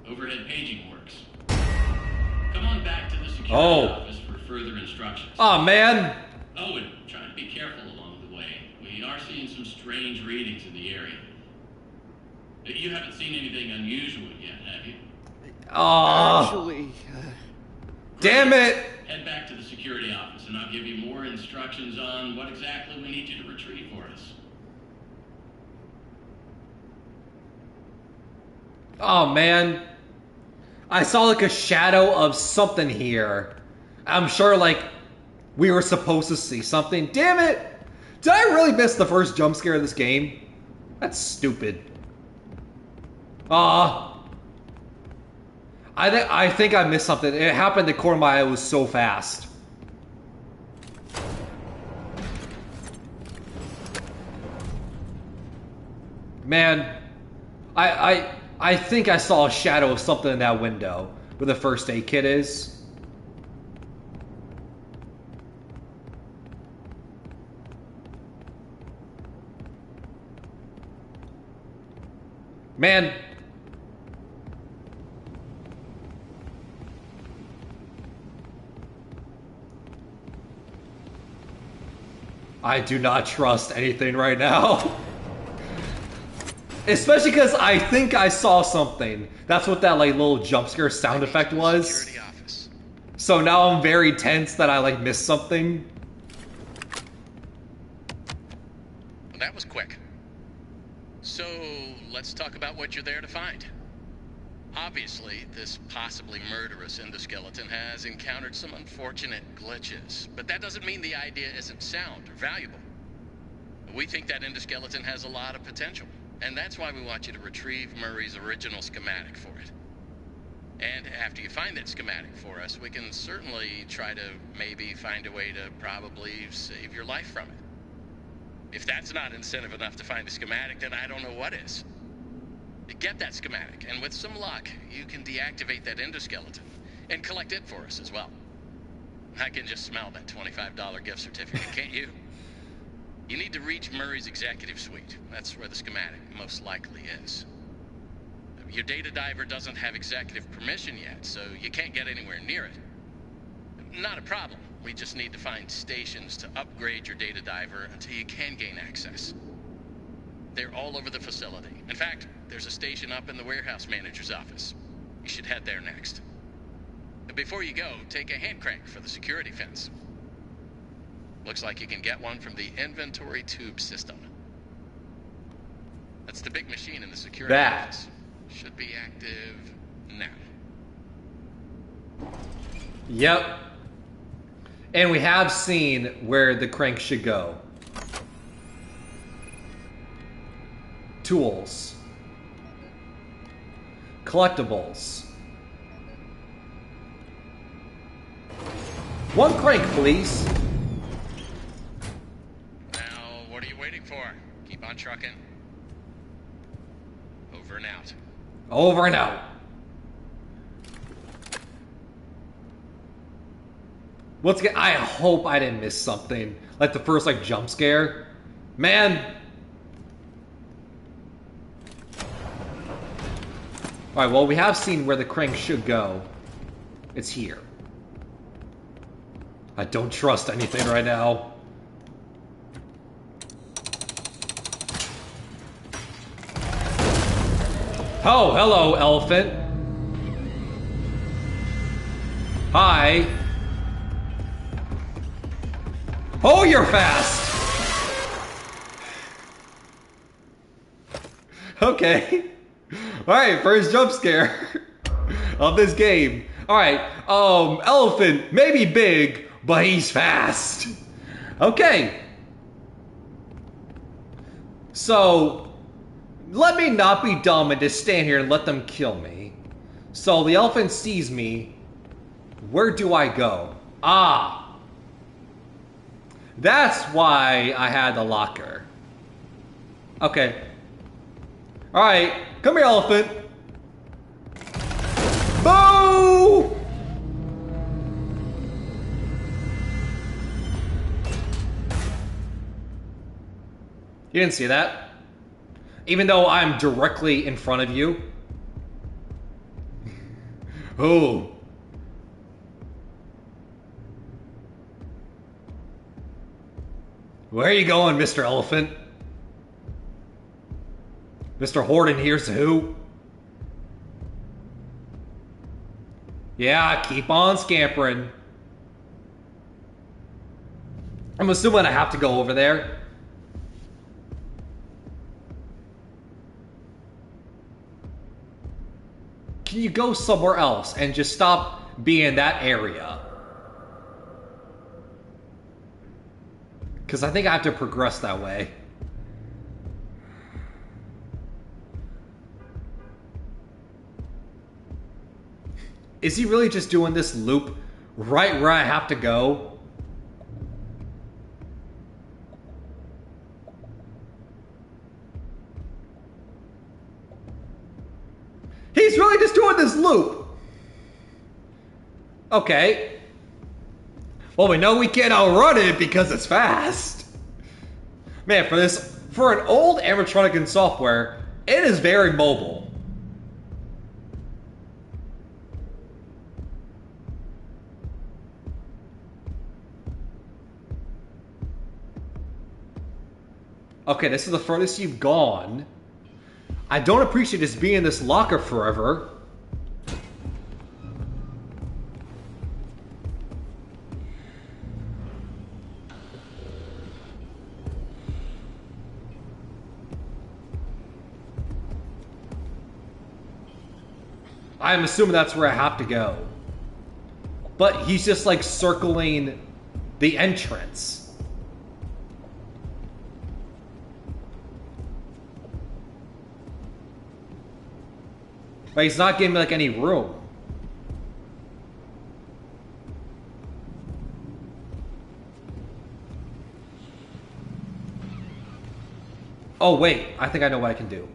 Overhead paging works. Come on back to the security office for further instructions. Oh, man. Oh, and try to be careful along the way. We We are seeing some strange readings in the area. You haven't seen anything unusual yet, have you? Actually, damn it! Head back to the security office and I'll give you more instructions on what exactly we need you to retrieve for us. Oh man. I saw like a shadow of something here. I'm sure like we were supposed to see something. Damn it! Did I really miss the first jump scare of this game? That's stupid. I think I missed something. It happened at the corner of my eye. It was so fast. Man, I think I saw a shadow of something in that window where the first aid kit is. Man. I do not trust anything right now. Especially because I think I saw something. That's what that like little jump scare sound effect was. So now I'm very tense that I like missed something. Well, that was quick. So let's talk about what you're there to find. Obviously, this possibly murderous endoskeleton has encountered some unfortunate glitches, but that doesn't mean the idea isn't sound or valuable. We think that endoskeleton has a lot of potential, and that's why we want you to retrieve Murray's original schematic for it. And after you find that schematic for us, we can certainly try to maybe find a way to probably save your life from it. If that's not incentive enough to find the schematic, then I don't know what is. Get that schematic, and with some luck, you can deactivate that endoskeleton and collect it for us as well. I can just smell that $25 gift certificate, can't you? You need to reach Murray's executive suite. That's where the schematic most likely is. Your data diver doesn't have executive permission yet, so you can't get anywhere near it. Not a problem. We just need to find stations to upgrade your data diver until you can gain access. They're all over the facility. In fact, there's a station up in the warehouse manager's office. You should head there next. Before you go, take a hand crank for the security fence. Looks like you can get one from the inventory tube system. That's the big machine in the security office. Should be active now. Yep. And we have seen where the crank should go. Tools. Collectibles. One crank, please. Now, what are you waiting for? Keep on trucking. Over and out. Over and out. Let's get. I hope I didn't miss something. Like the first like jump scare. Man. Alright, well we have seen where the crank should go. It's here. I don't trust anything right now. Oh, hello, elephant. Hi. Oh, you're fast! Okay. Alright, first jump scare of this game. Alright, elephant, maybe big, but he's fast. Okay. So, let me not be dumb and just stand here and let them kill me. So the elephant sees me. Where do I go? Ah. That's why I had the locker. Okay. Alright, come here, elephant. Boo! You didn't see that? Even though I'm directly in front of you. Oh. Where are you going, Mr. Elephant? Mr. Horton here's who? Yeah, keep on scampering. I'm assuming I have to go over there. Can you go somewhere else and just stop being in that area? Because I think I have to progress that way. Is he really just doing this loop right where I have to go? He's really just doing this loop. Okay. Well, we know we can't outrun it because it's fast. Man, for an old animatronic in software, it is very mobile. Okay, this is the furthest you've gone. I don't appreciate just being in this locker forever. I'm assuming that's where I have to go. But he's just like circling the entrance. But he's not giving me like any room. Oh wait, I think I know what I can do.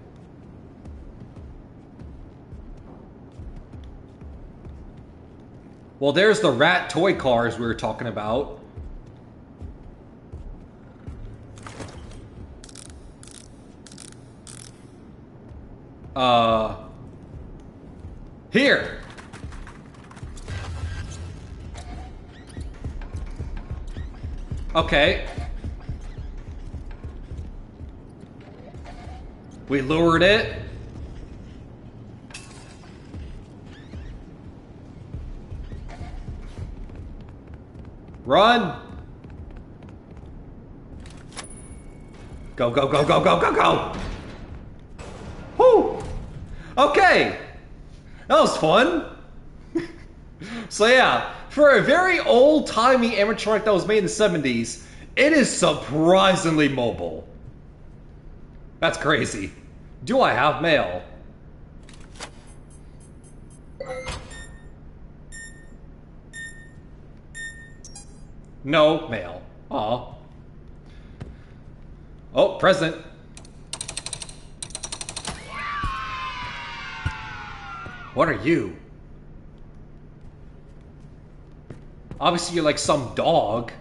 Well, there's the rat toy cars we were talking about. Here! Okay. We lured it. Run! Go, go, go, go, go, go, go! Whoo! Okay! That was fun! So yeah, for a very old-timey animatronic that was made in the 70s, it is surprisingly mobile. That's crazy. Do I have mail? No mail. Aw. Oh, present. What are you? Obviously you're like some dog.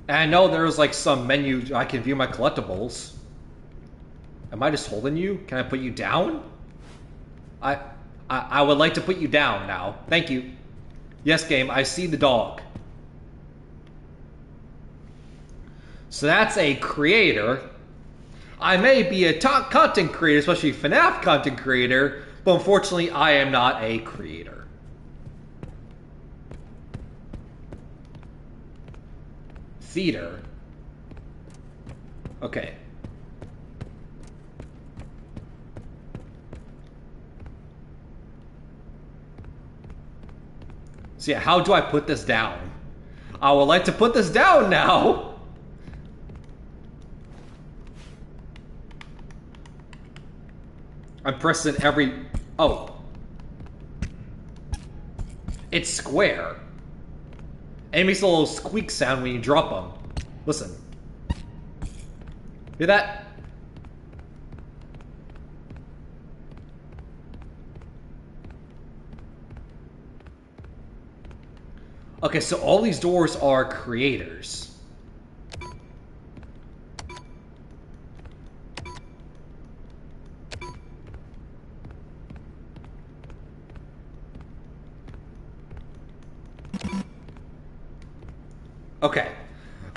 And I know there's like some menu I can view my collectibles. Am I just holding you? Can I put you down? I would like to put you down now. Thank you. Yes, game, I see the dog. So that's a creator. I may be a top content creator, especially FNAF content creator, but unfortunately I am not a creator. Theater. Okay. So yeah, how do I put this down? I would like to put this down now. I'm pressing every... Oh. It's square. And it makes a little squeak sound when you drop them. Listen. Hear that? Okay, so all these doors are creators. Okay.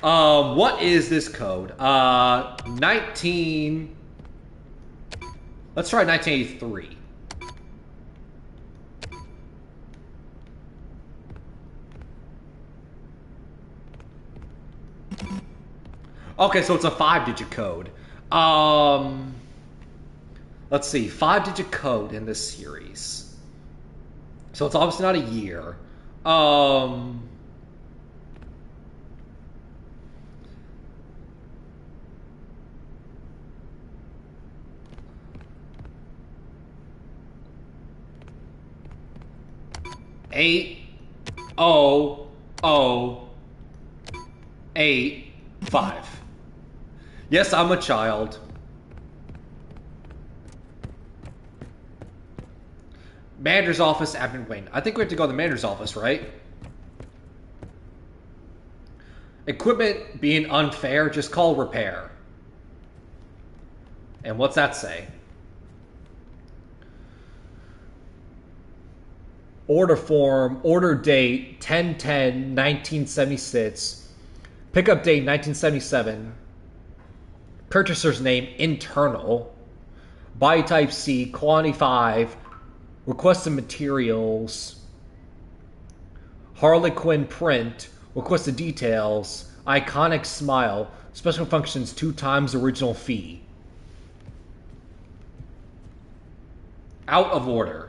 What is this code? 19... Let's try 1983. Okay, so it's a 5-digit code. Let's see, 5-digit code in this series. So it's obviously not a year. Eight, oh, oh, 8, 5. Yes, I'm a child. Manager's office, admin wing. I think we have to go to the manager's office, right? Equipment being unfair, just call repair. And what's that say? Order form, order date 10/10/1976, pickup date 1977, purchaser's name internal, buy type C, quantity 5, requested materials, Harley Quinn print, requested details, iconic smile, special functions 2 times original fee. Out of order.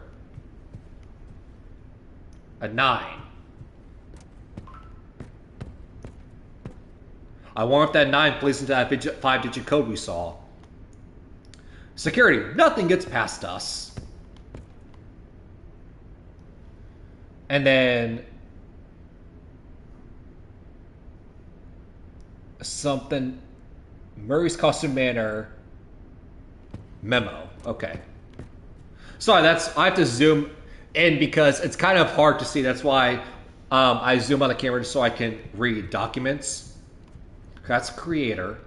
A 9. I wonder if that 9 plays into that 5-digit code we saw. Security. Nothing gets past us. And then something. Murray's Costume Manor. Memo. Okay. Sorry, I have to zoom in because it's kind of hard to see. That's why I zoom on the camera just so I can read documents. That's creator.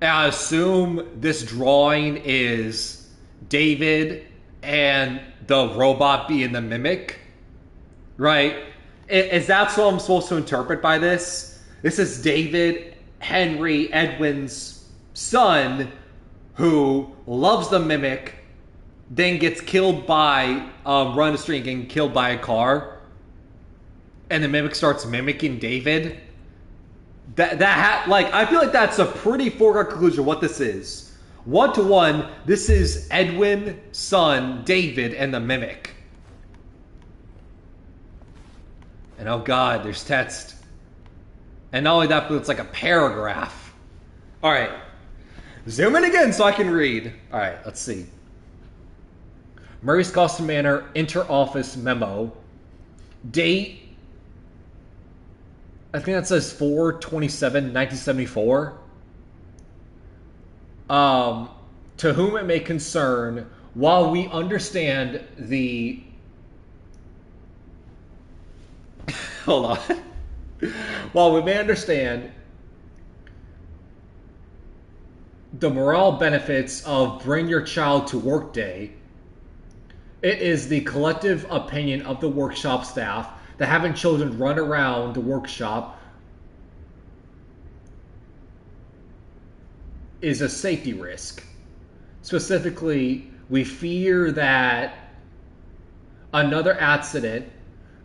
And I assume this drawing is David and the robot being the mimic, right? Is that what I'm supposed to interpret by this? This is David Henry Edwin's son who loves the mimic, then gets killed by, running the street and getting killed by a car. And the mimic starts mimicking David. I feel like that's a pretty foregone conclusion what this is. 1-to-1, this is Edwin, son, David, and the mimic. And oh god, there's text. And not only that, but it's like a paragraph. Alright. Zoom in again so I can read. Alright, let's see. Murray's Costume Manor, inter-office memo. Date. I think that says 4/27/1974. To whom it may concern, while we understand the... Hold on. While we may understand the morale benefits of Bring Your Child to Work Day, it is the collective opinion of the workshop staff that having children run around the workshop is a safety risk. Specifically, we fear that another accident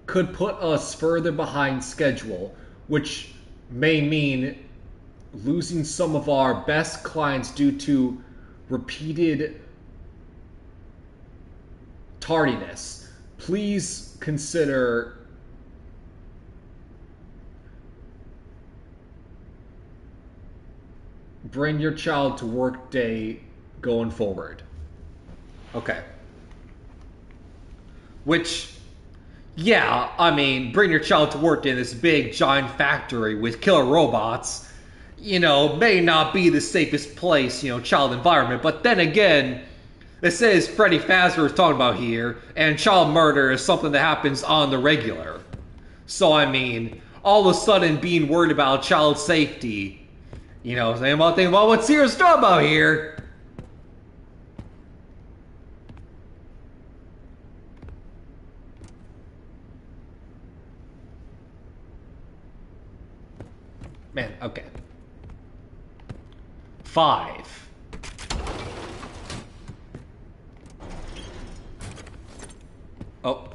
could put us further behind schedule, which may mean losing some of our best clients due to repeated tardiness. Please consider Bring Your Child to Work Day going forward. Okay. Which, yeah, I mean, Bring Your Child to Work Day in this big giant factory with killer robots, may not be the safest place, child environment. But then again, this is Freddy Fazbear is talking about here, and child murder is something that happens on the regular. So, I mean, all of a sudden being worried about child safety, thinking about what's serious talking about here. Man, okay. 5. Oh.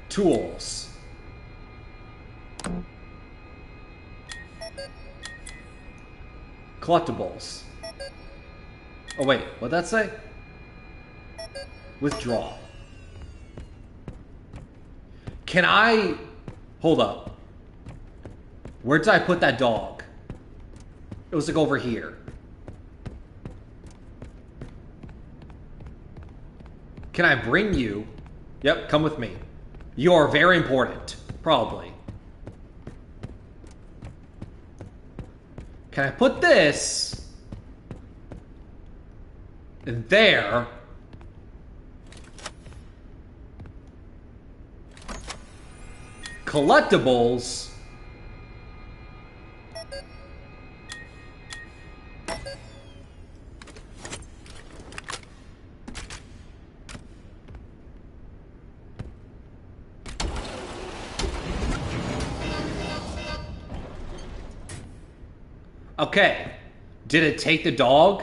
Tools. Collectibles. Oh wait, what'd that say? Withdraw. Can I... Hold up. Where did I put that dog? It was like over here. Can I bring you? Yep, come with me. You are very important. Probably. Can I put this in there? Collectibles. Okay. Did it take the dog?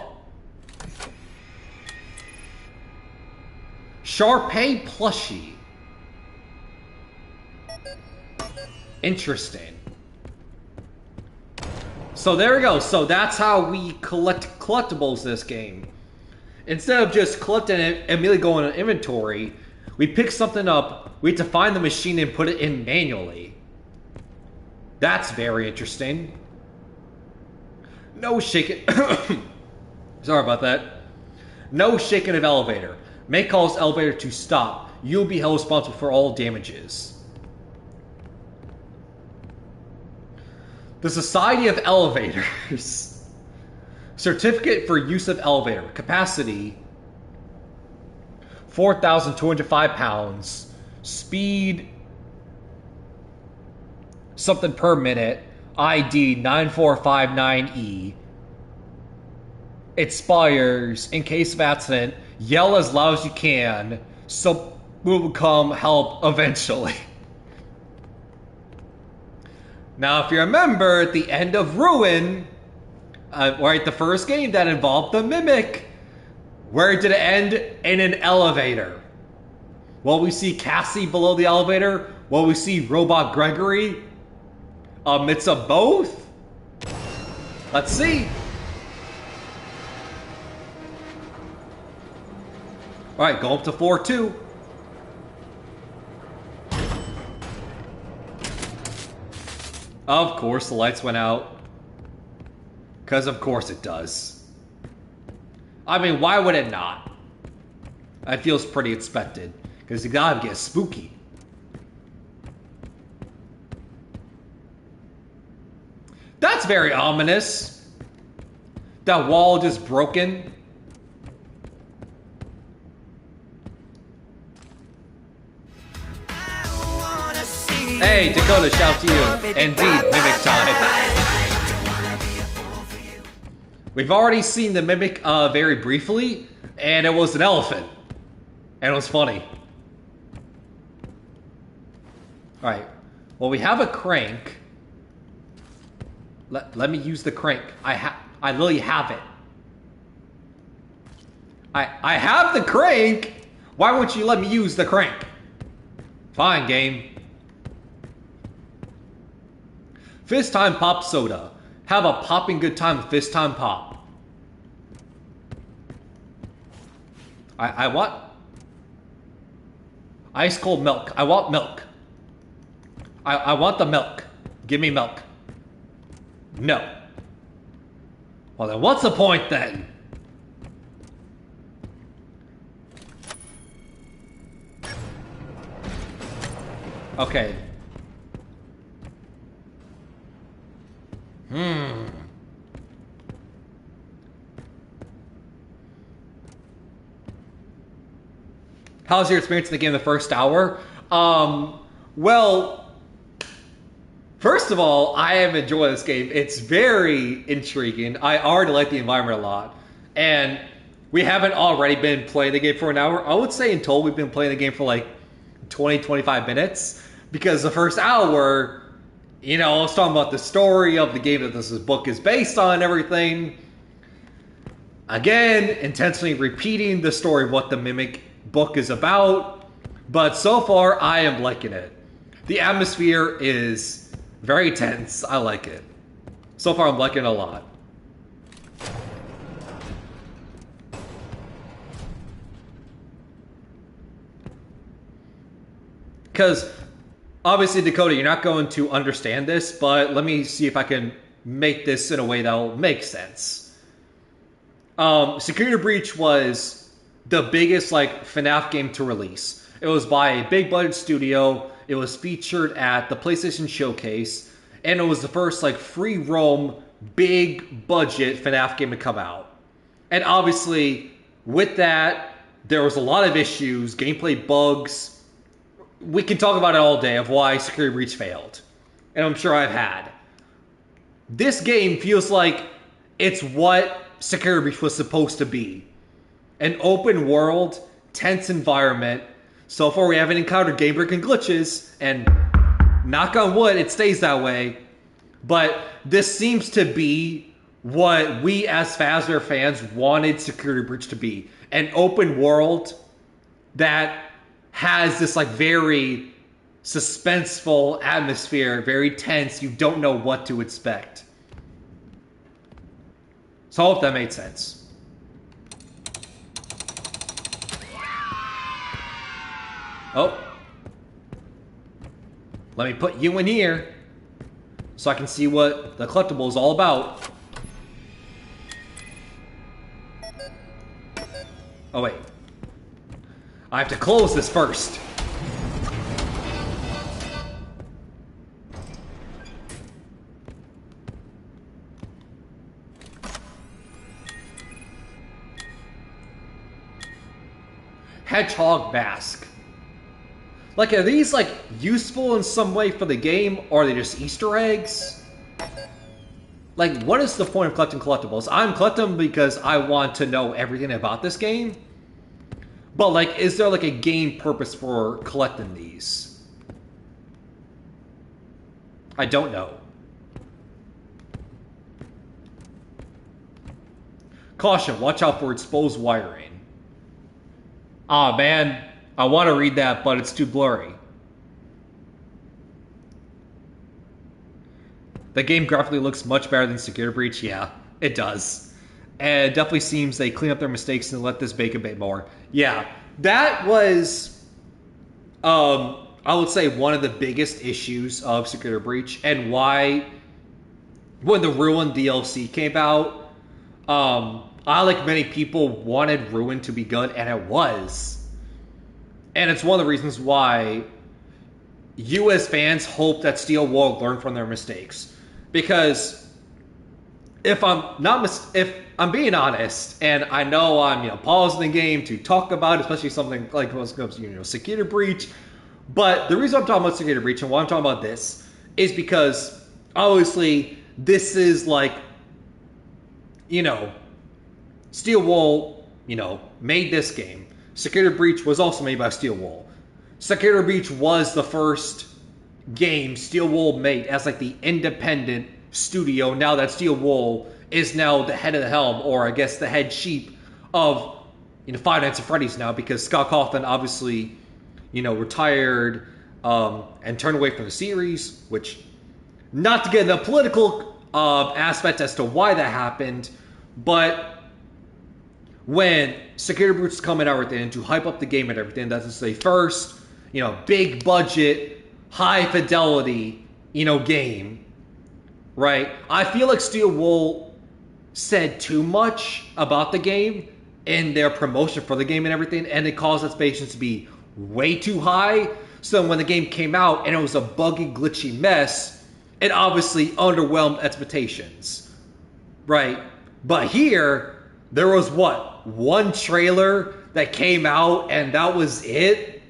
Sharpay plushie. Interesting. So there we go. So that's how we collect collectibles this game. Instead of just collecting it and immediately going to inventory, we pick something up, we have to find the machine and put it in manually. That's very interesting. No shaking. Sorry about that. No shaking of elevator. May cause elevator to stop. You'll be held responsible for all damages. The Society of Elevators. Certificate for use of elevator. Capacity 4,205 pounds. Speed something per minute. ID 9459E. Expires in case of accident. Yell as loud as you can. So will come help eventually. Now, if you remember, at the end of Ruin, right, the first game that involved the Mimic, where did it end? In an elevator. Will we see Cassie below the elevator? Will we see Robot Gregory? A mix of both? Let's see. Alright, go up to floor 2. Of course, the lights went out. Because of course it does. I mean, why would it not? That feels pretty expected. Because you gotta get spooky. That's very ominous. That wall just broken. Hey, Dakota, shout to you. Indeed, Mimic time. We've already seen the Mimic very briefly, and it was an elephant. And it was funny. Alright. Well, we have a crank. Let me use the crank. I literally have it. I have the crank! Why won't you let me use the crank? Fine, game. Fist Time Pop Soda. Have a popping good time with Fist Time Pop. I want... Ice cold milk. I want milk. I want the milk. Give me milk. No. Well then what's the point then? Okay. How's your experience in the game the first hour? Well, first of all, I have enjoyed this game. It's very intriguing. I already like the environment a lot. And we haven't already been playing the game for an hour. I would say in total we've been playing the game for like 20, 25 minutes. Because the first hour, You know, I was talking about the story of the game that this book is based on and everything. Again, intentionally repeating the story of what the Mimic book is about. But so far, I am liking it. The atmosphere is very tense. I like it. So far, I'm liking it a lot. Because, obviously, Dakota, you're not going to understand this, but let me see if I can make this in a way that'll make sense. Security Breach was the biggest, like, FNAF game to release. It was by a big budget studio. It was featured at the PlayStation Showcase. And it was the first, like, free roam, big budget FNAF game to come out. And obviously, with that, there was a lot of issues, gameplay bugs. We can talk about it all day of why Security Breach failed. And I'm sure I've had. This game feels like it's what Security Breach was supposed to be. An open world, tense environment. So far we haven't encountered game breaking glitches, and knock on wood, it stays that way. But this seems to be what we as Phasmer fans wanted Security Breach to be. An open world that has this like very suspenseful atmosphere, very tense. You don't know what to expect. So I hope that made sense. Oh. Let me put you in here so I can see what the collectible is all about. Oh wait. I have to close this first. Hedgehog mask. Like, are these, like, useful in some way for the game, or are they just Easter eggs? Like, what is the point of collecting collectibles? I'm collecting them because I want to know everything about this game. But, like, is there, like, a game purpose for collecting these? I don't know. Caution, watch out for exposed wiring. Ah, man, I want to read that, but it's too blurry. The game graphically looks much better than Security Breach. Yeah, it does. And it definitely seems they clean up their mistakes and let this bake a bit more. Yeah, that was, I would say, one of the biggest issues of Security Breach, and why, when the Ruin DLC came out, I, like many people, wanted Ruin to be good, and it was. And it's one of the reasons why you as fans hope that Steel will learn from their mistakes. Because if I'm being honest, and I know I'm pausing the game to talk about, especially something like Security Breach, but the reason I'm talking about Security Breach and why I'm talking about this is because obviously this is like, Steel Wool, made this game. Security Breach was also made by Steel Wool. Security Breach was the first game Steel Wool made as like the independent studio. Now that Steel Wool is now the head of the helm, or I guess the head sheep of Five Nights at Freddy's now, because Scott Cawthon obviously retired and turned away from the series. Which, not to get into the political aspect as to why that happened, but when Security Breach is coming out and everything to hype up the game and everything, that's the first, big budget, high fidelity, game, right? I feel like Steel Wool said too much about the game in their promotion for the game and everything, and it caused expectations to be way too high. So when the game came out and it was a buggy, glitchy mess, it obviously underwhelmed expectations, right? But here, there was one trailer that came out, and that was it.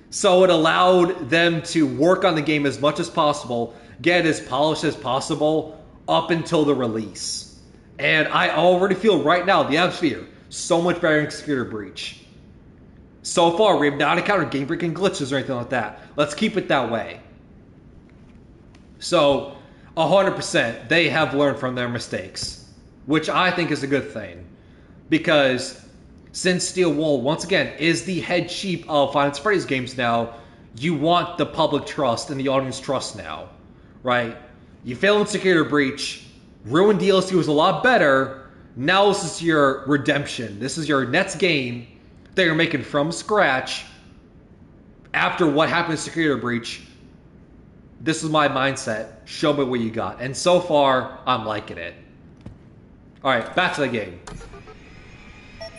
So it allowed them to work on the game as much as possible, get it as polished as possible up until the release. And I already feel right now the atmosphere so much better than Security Breach. So far, we have not encountered game-breaking glitches or anything like that. Let's keep it that way. So 100% they have learned from their mistakes, which I think is a good thing, because since Steel Wool once again is the head sheep of Five Nights at Freddy's games now, you want the public trust and the audience trust now, right? You fail in Security Breach, Ruin DLC was a lot better. Now this is your redemption. This is your next game that you're making from scratch after what happened in Security Breach. This is my mindset. Show me what you got. And so far, I'm liking it. Alright, back to the game.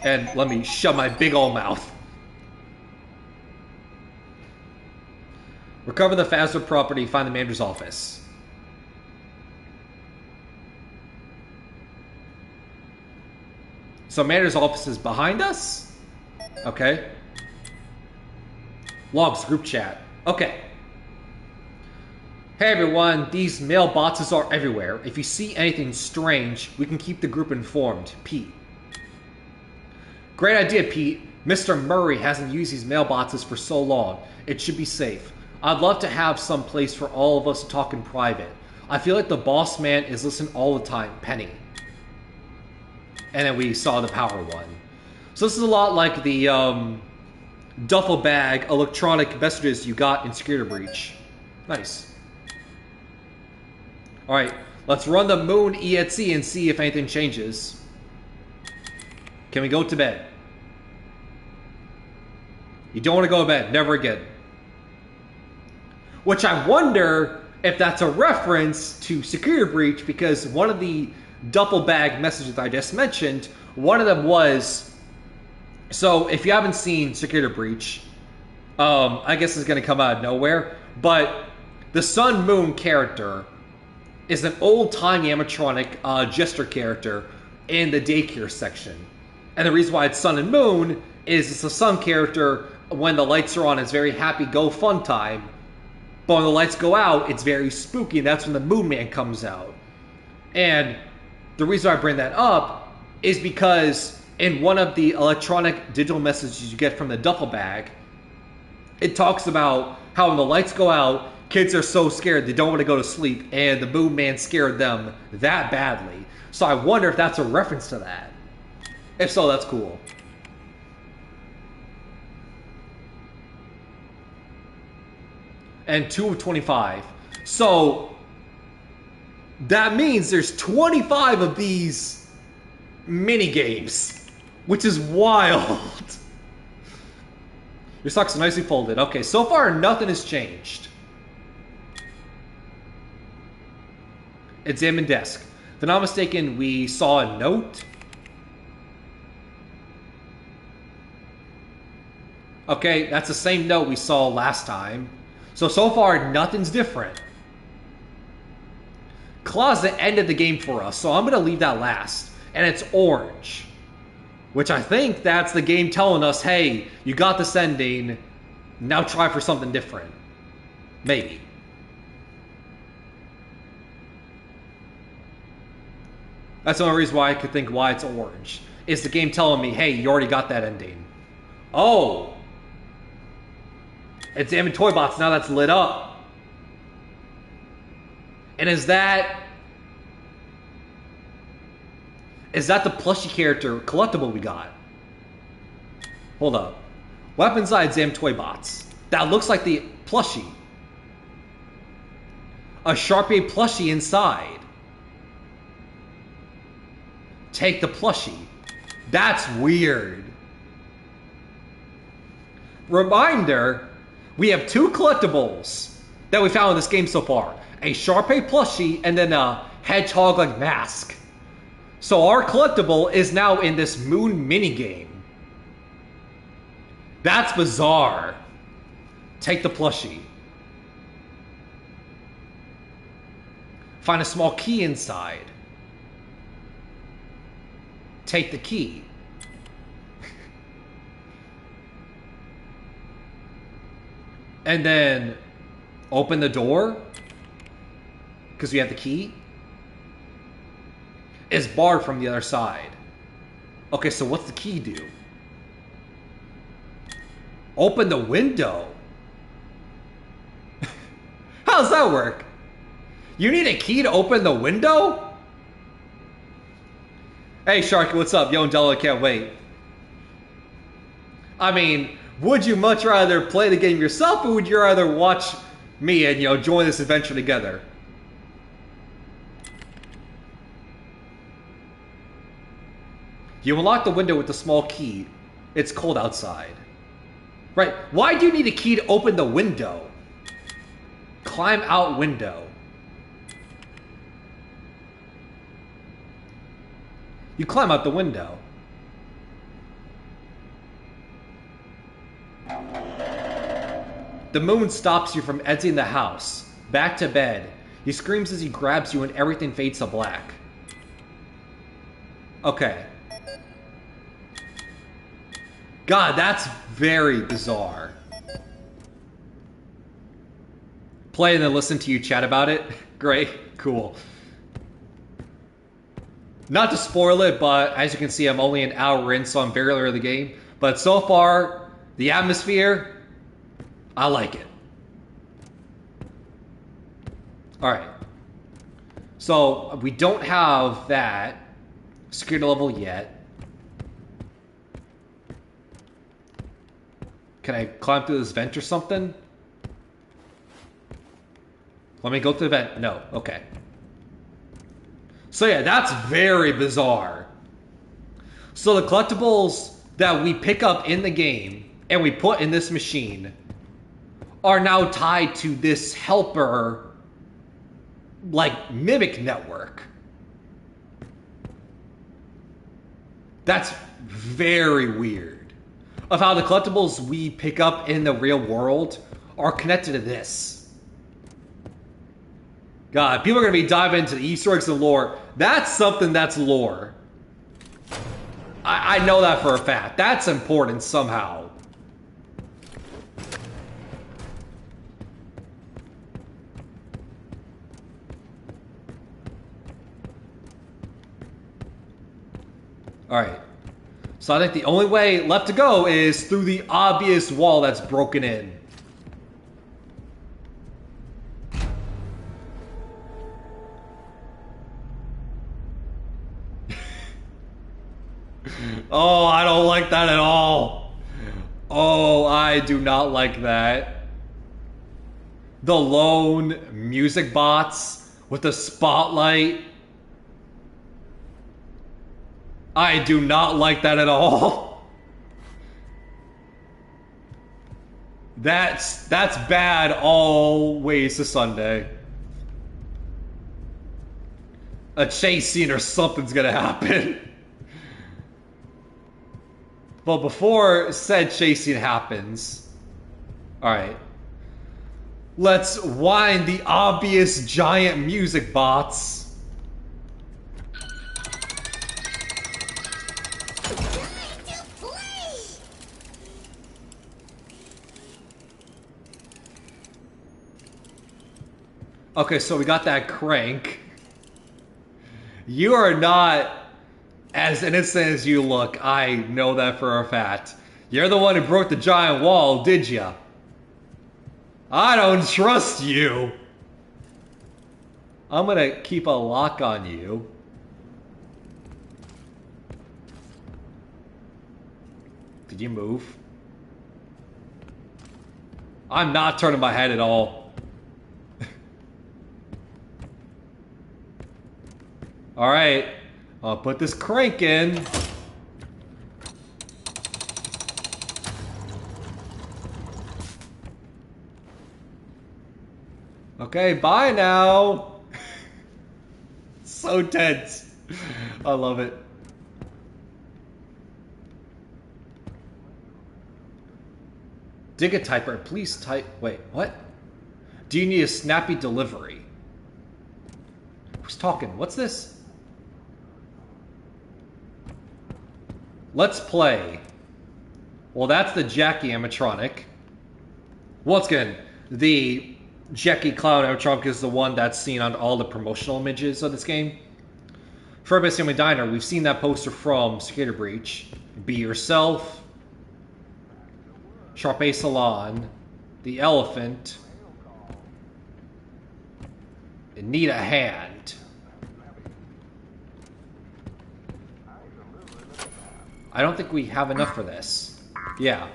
And let me shut my big old mouth. Recover the Phasma property, find the manager's office. So manager's office is behind us? Okay. Logs, group chat. Okay. Hey everyone, these mailboxes are everywhere. If you see anything strange, we can keep the group informed. Pete. Great idea, Pete. Mr. Murray hasn't used these mailboxes for so long. It should be safe. I'd love to have some place for all of us to talk in private. I feel like the boss man is listening all the time. Penny. And then we saw the power one. So this is a lot like the duffel bag electronic messages you got in Security Breach. Nice. Alright, let's run the moon EXE and see if anything changes. Can we go to bed? You don't want to go to bed. Never again. Which I wonder if that's a reference to Security Breach, because one of the duffel bag messages I just mentioned, one of them was, so if you haven't seen Security Breach, I guess it's going to come out of nowhere, but the Sun Moon character is an old-time animatronic jester character in the daycare section. And the reason why it's Sun and Moon is it's a sun character. When the lights are on, it's very happy, go fun time. But when the lights go out, it's very spooky, and that's when the Moon Man comes out. And the reason I bring that up is because in one of the electronic digital messages you get from the duffel bag, it talks about how when the lights go out, kids are so scared they don't want to go to sleep, and the Moon Man scared them that badly. So I wonder if that's a reference to that. If so, that's cool. And 2 of 25. So that means there's 25 of these mini games, which is wild. Your socks are nicely folded. Okay, so far nothing has changed. Examine desk. If I'm not mistaken, we saw a note. Okay, that's the same note we saw last time. So far, nothing's different. Closet ended the game for us, so I'm going to leave that last. And it's orange. Which I think that's the game telling us, hey, you got this ending, now try for something different. Maybe. That's the only reason why I could think why it's orange. Is the game telling me, hey, you already got that ending. Oh! Examine toy box, now that's lit up. And is that the plushie character collectible we got? Hold up. What happens inside Examine toy box? That looks like the plushie. A Sharpie plushie inside. Take the plushie. That's weird. Reminder, we have 2 collectibles that we found in this game so far. A Sharpie plushie and then a hedgehog-like mask. So our collectible is now in this Moon minigame. That's bizarre. Take the plushie. Find a small key inside. Take the key. And then open the door because we have the key. It's barred from the other side. Okay, so what's the key do? Open the window. How does that work? You need a key to open the window? Hey, Sharky, what's up? Yo, and Della, can't wait. I mean, would you much rather play the game yourself, or would you rather watch me and, join this adventure together? You unlock the window with the small key. It's cold outside. Right, why do you need a key to open the window? Climb out window. You climb out the window. The moon stops you from exiting the house. Back to bed. He screams as he grabs you and everything fades to black. Okay. God, that's very bizarre. Play and then listen to you chat about it? Great, cool. Not to spoil it, but as you can see, I'm only an hour in, so I'm very early in the game. But so far, the atmosphere, I like it. Alright. So, we don't have that security level yet. Can I climb through this vent or something? Let me go through the vent. No. Okay. So yeah, that's very bizarre. So the collectibles that we pick up in the game and we put in this machine are now tied to this helper, like, mimic network. That's very weird. Of how the collectibles we pick up in the real world are connected to this. God, people are going to be diving into the Easter eggs and lore. That's something that's lore. I know that for a fact. That's important somehow. Alright. So I think the only way left to go is through the obvious wall that's broken in. Oh, I don't like that at all. Oh, I do not like that. The lone music bots with the spotlight. I do not like that at all. That's bad all ways to Sunday. A chase scene or something's gonna happen. But before said chase scene happens, alright, let's wind the obvious giant music bots. Okay, so we got that crank. You are not as innocent as you look. I know that for a fact. You're the one who broke the giant wall, did ya? I don't trust you. I'm gonna keep a lock on you. Did you move? I'm not turning my head at all. Alright, I'll put this crank in. Okay, bye now. So tense. I love it. Dig a typer, please type. Wait, what? Do you need a snappy delivery? Who's talking? What's this? Let's play. Well, that's the Jackie animatronic. Once again, the Jackie Clown animatronic is the one that's seen on all the promotional images of this game. For Best Family Diner, we've seen that poster from Cicada Breach. Be Yourself, Sharpay Salon, The Elephant. need a hand. I don't think we have enough for this. Yeah.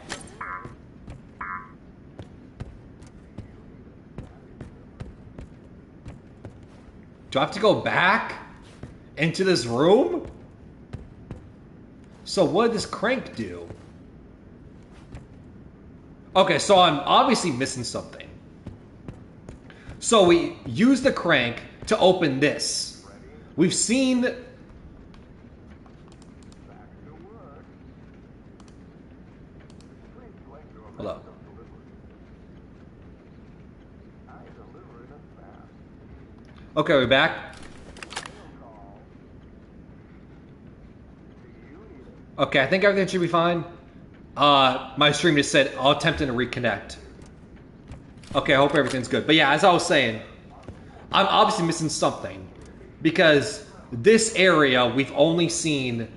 Do I have to go back into this room? So what did this crank do? Okay, so I'm obviously missing something. So we use the crank to open this. We've seen... Hello. Okay, we're back. Okay, I think everything should be fine. My stream just said, I'll attempt to reconnect. Okay, I hope everything's good. But yeah, as I was saying, I'm obviously missing something. Because this area, we've only seen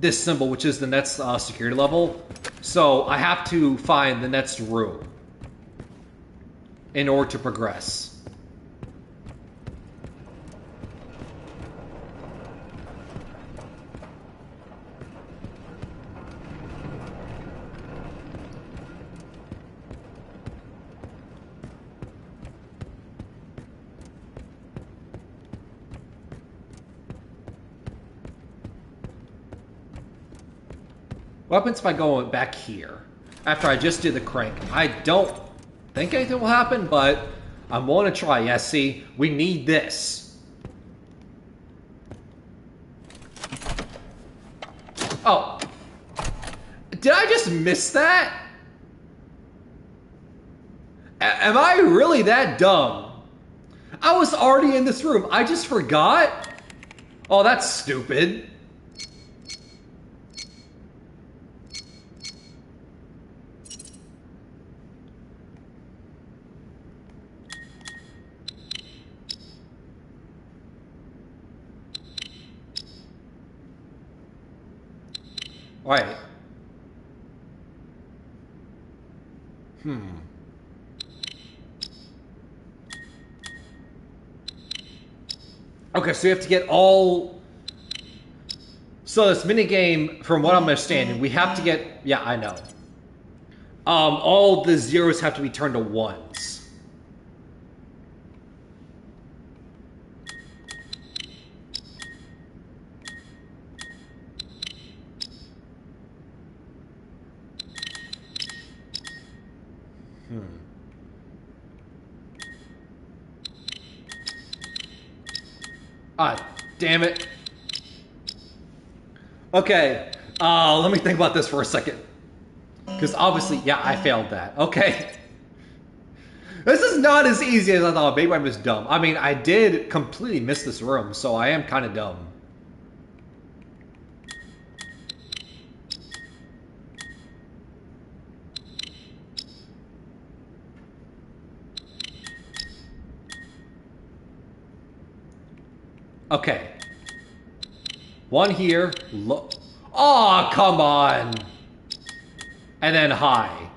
this symbol, which is the next security level. So I have to find the next room in order to progress. What happens if I go back here after I just did the crank? I don't think anything will happen, but I'm willing to try. Yeah, see, we need this. Oh. Did I just miss that? Am I really that dumb? I was already in this room. I just forgot? Oh, that's stupid. Alright. Okay, so you have to get all... So this minigame, from what I'm understanding, we have to get... Yeah, I know. All the zeros have to be turned to ones. Ah, damn it. Okay, let me think about this for a second. Because obviously, yeah, I failed that. Okay. This is not as easy as I thought. Maybe I'm just dumb. I mean, I did completely miss this room, so I am kind of dumb. Okay. One here. Oh, come on. And then high.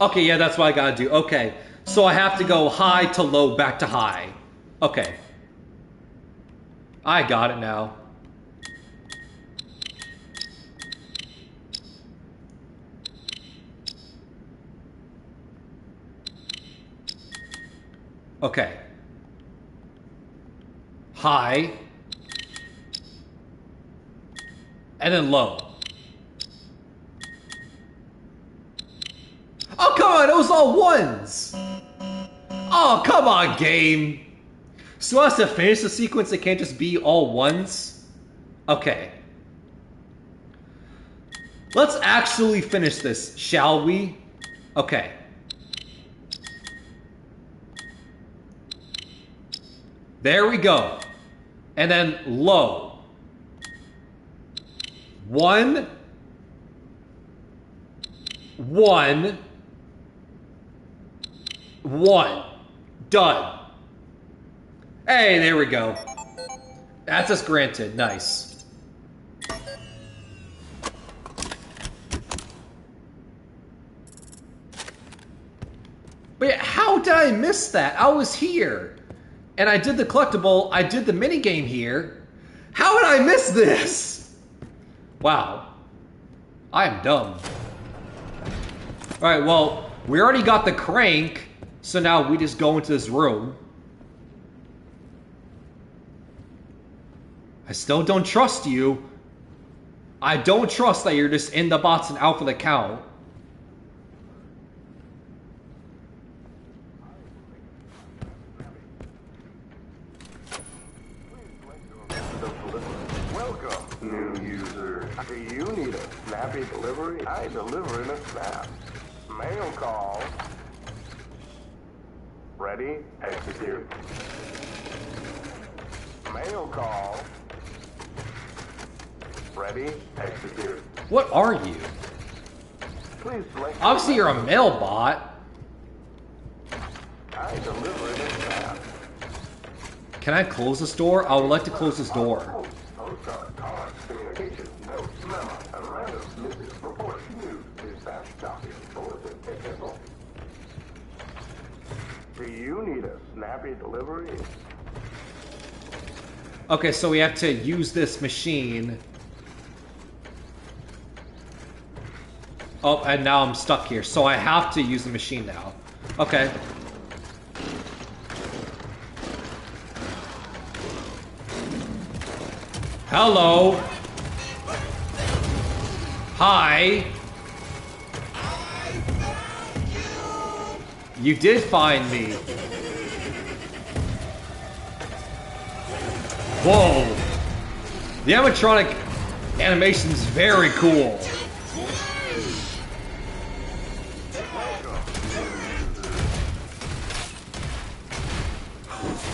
Okay, yeah, that's what I gotta do. Okay. So I have to go high to low, back to high. Okay. I got it now. Okay. High. And then low. Oh, come on, it was all ones. Oh, come on, game. So as to finish the sequence, it can't just be all ones? Okay. Let's actually finish this, shall we? Okay. There we go. And then low. 1. 1. 1. Done. Hey, there we go. Access granted. Nice. But yeah, how did I miss that? I was here. and I did the collectible, I did the minigame here. How did I miss this? Wow. I am dumb. Alright, well, we already got the crank, so now we just go into this room. I still don't trust you. I don't trust that you're just in the box and out for the count. Welcome, new user. Do you need a snappy delivery? I deliver in a snap. Mail call. Ready? Execute. Mail call. Ready? Execute. What are you? Please select. Obviously you're a mail bot. I deliver in a snap. Can I close this door? I would like to close this door. Postcard, cards, communications, notes, memo, and random messages, reports, news, dispatch, copy, bulletin, etc. Do you need a snappy delivery? Okay, so we have to use this machine. Oh, and now I'm stuck here, so I have to use the machine now. Okay. Hello. Hi. You did find me. Whoa. The animatronic animation is very cool.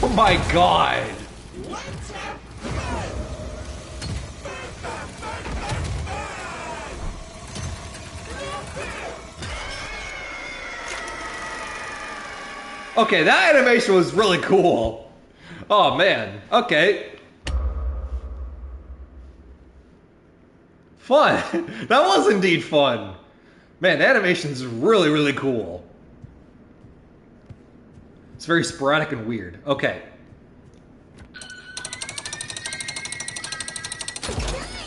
Oh my god. Okay, that animation was really cool. Oh man, okay. Fun. That was indeed fun. Man, the animation's really, really cool. It's very sporadic and weird. Okay.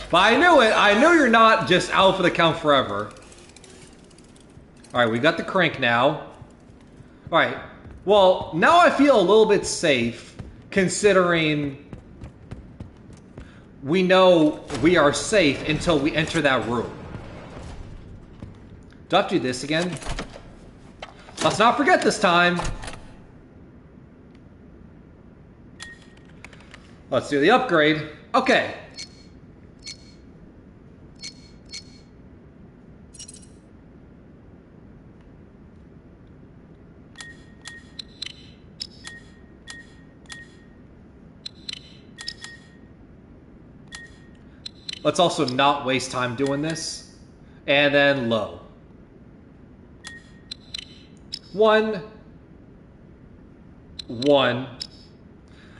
But I knew it. I knew you're not just out for the count forever. Alright, we got the crank now. Alright. Well, now I feel a little bit safe, considering we know we are safe until we enter that room. Do I have to do this again? Let's not forget this time. Let's do the upgrade. Okay. Let's also not waste time doing this. And then low. 1. 1.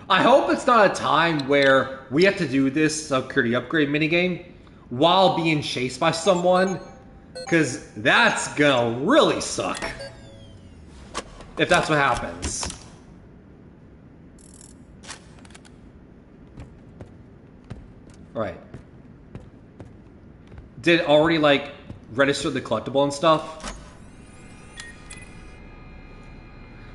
I hope it's not a time where we have to do this security upgrade minigame while being chased by someone, because that's gonna really suck if that's what happens. Alright. Did it already, like, register the collectible and stuff?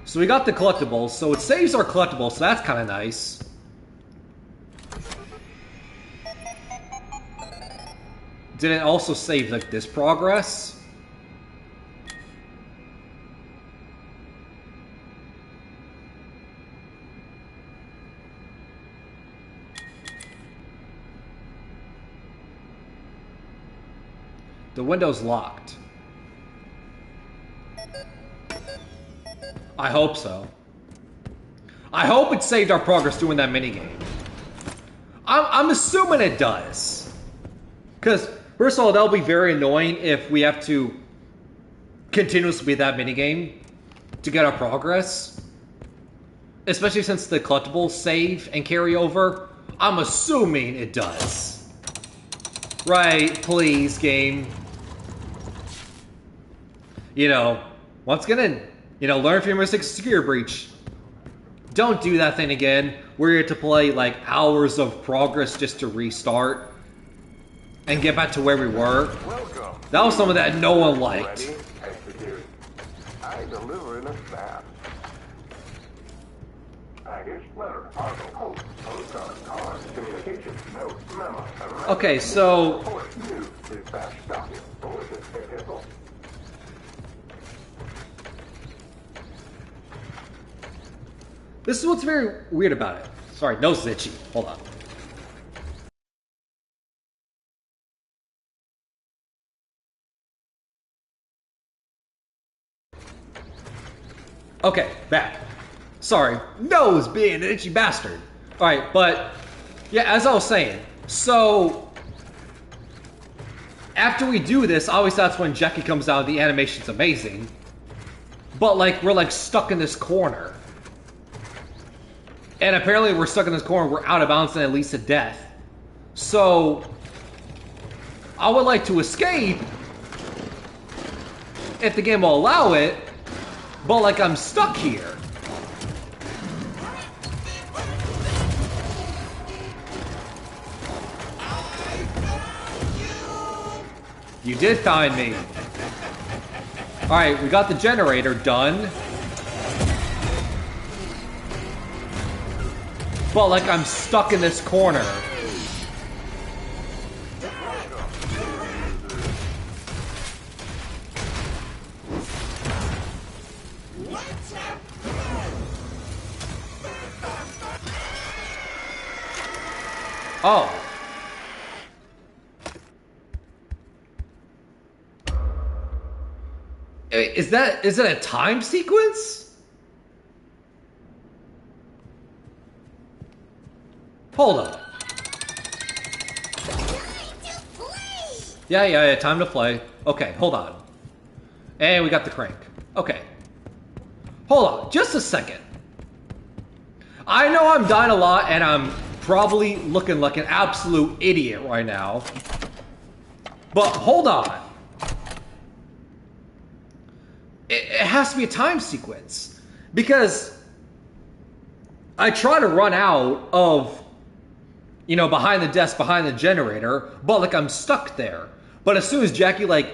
So we got the collectibles, so it saves our collectibles, so that's kind of nice. Did it also save, like, this progress? The window's locked. I hope so. I hope it saved our progress doing that minigame. I'm assuming it does. Because, first of all, that'll be very annoying if we have to continuously beat that minigame to get our progress. Especially since the collectibles save and carry over. I'm assuming it does. Right, please, game. You know, once again, you know, learn from your mistakes, secure breach. Don't do that thing again. We're here to play like hours of progress just to restart and get back to where we were. Welcome. That was something that no one liked. Ready? Execute. I deliver in a snap. Package, letter, parcel, post, postcard, card, communication, note, memo. Okay, so Report, news, dispatch, document, bulletin, epistle. this is what's very weird about it. Sorry, nose is itchy. Hold on. Okay, back. Sorry, nose being an itchy bastard. Alright, but yeah, as I was saying, so after we do this, obviously that's when Jackie comes out, the animation's amazing. But like, we're like stuck in this corner. And apparently we're stuck in this corner, we're out of bounds and it leads to death. So I would like to escape if the game will allow it, but like I'm stuck here. You did find me. Alright, we got the generator done. But like I'm stuck in this corner. Oh. Is it a time sequence? Hold on. Yeah, time to play. Okay, hold on. And we got the crank. Okay. Hold on, just a second. I know I'm dying a lot and I'm probably looking like an absolute idiot right now. But hold on. It has to be a time sequence. Because I try to run out of, you know, behind the desk, behind the generator, but like I'm stuck there. But as soon as Jackie like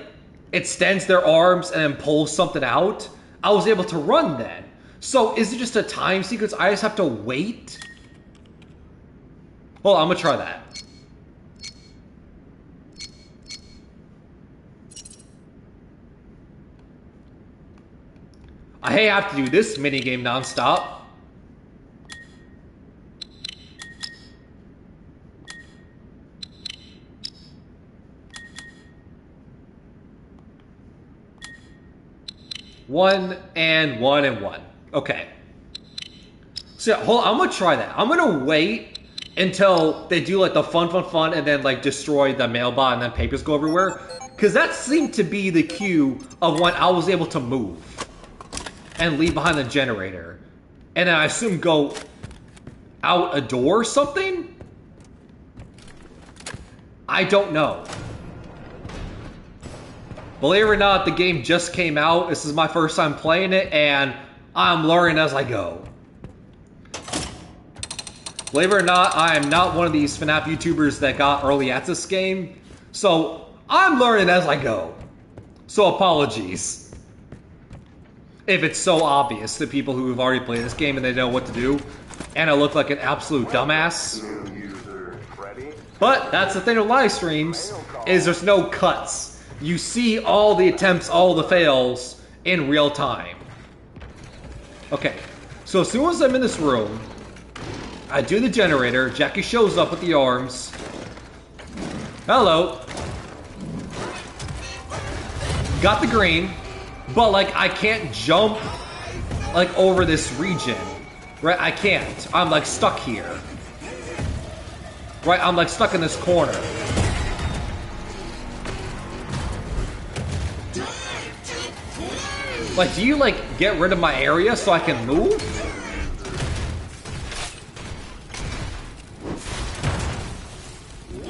extends their arms and then pulls something out, I was able to run then. So is it just a time sequence? I just have to wait? Hold on, I'm gonna try that. I have to do this minigame nonstop. One and one. Okay. So hold on, I'm gonna try that. I'm gonna wait until they do like the fun and then like destroy the mailbot and then papers go everywhere. Cause that seemed to be the cue of when I was able to move and leave behind the generator. And then I assume go out a door or something? I don't know. Believe it or not, the game just came out. This is my first time playing it, and I'm learning as I go. Believe it or not, I am not one of these FNAF YouTubers that got early access game, so I'm learning as I go. So apologies if it's so obvious to people who have already played this game and they know what to do, and I look like an absolute dumbass. But that's the thing with live streams, is there's no cuts. You see all the attempts, all the fails in real time. Okay, so as soon as I'm in this room, I do the generator, Jackie shows up with the arms. Hello. Got the green, but like I can't jump like over this region. Right, I can't. I'm like stuck here. Right, I'm like stuck in this corner. Like, do you, like, get rid of my area so I can move?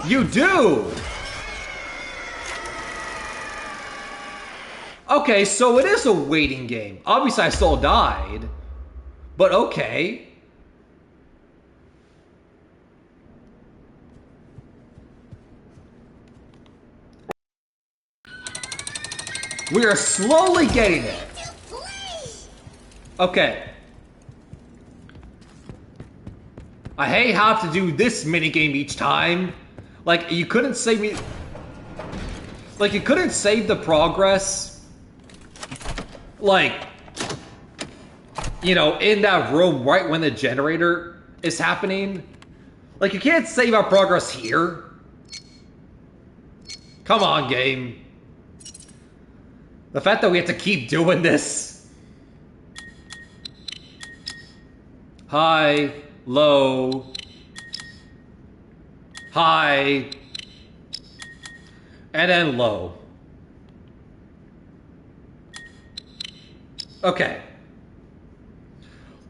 You do! Okay, so it is a waiting game. Obviously, I still died. But okay. We are slowly getting it. Okay. I hate have to do this minigame each time. Like, you couldn't save me... Like, you couldn't save the progress... Like... You know, in that room right when the generator is happening. Like, you can't save our progress here. Come on, game. The fact that we have to keep doing this. High, low, high, and then low. Okay.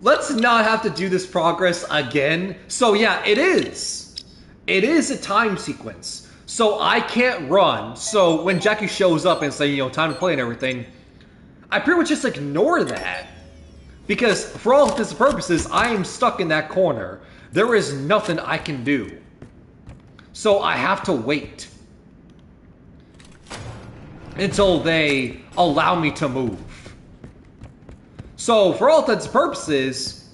Let's not have to do this progress again. So yeah, it is. It is a time sequence. So I can't run. So when Jackie shows up and say, you know, time to play and everything, I pretty much just ignore that. Because for all intents and purposes, I am stuck in that corner. There is nothing I can do. So I have to wait until they allow me to move. So for all intents and purposes,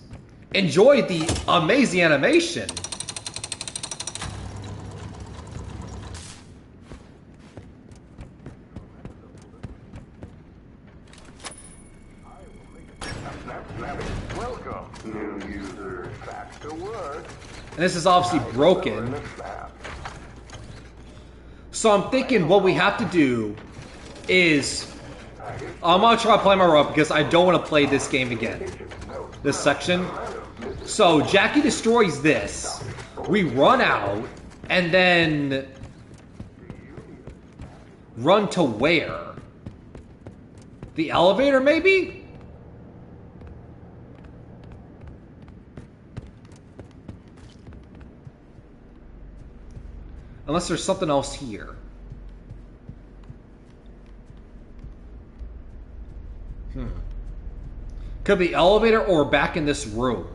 enjoy the amazing animation. Welcome, new user. Back to work. And this is obviously broken. So I'm thinking what we have to do is... I'm gonna try to play my route because I don't want to play this game again. This section. So Jackie destroys this. We run out and then run to where? The elevator, maybe? Unless there's something else here. Could be elevator or back in this room.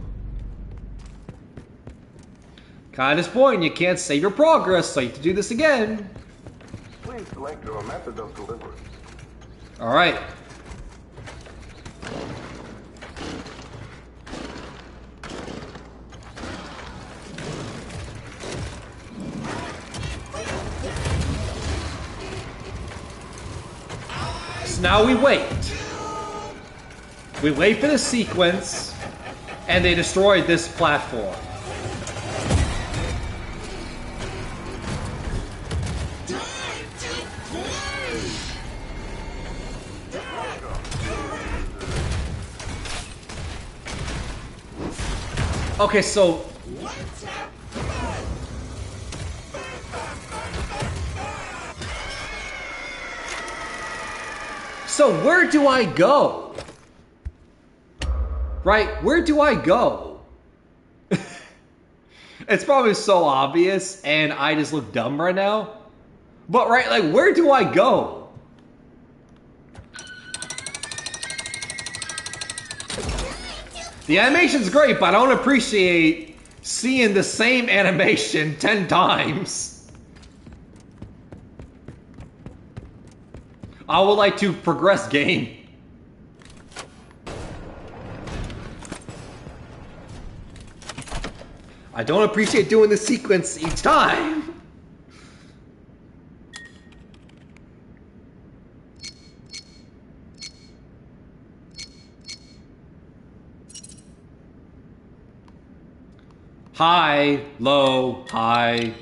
Kind of disappointing, you can't save your progress, so you have to do this again. Please select your method of delivery. Alright. So now we wait. We wait for the sequence, and they destroy this platform. Okay, so... So where do I go? Right, where do I go? It's probably so obvious, and I just look dumb right now. But right, like, where do I go? The animation's great, but I don't appreciate seeing the same animation 10 times. I would like to progress game. I don't appreciate doing the sequence each time. High, low, high.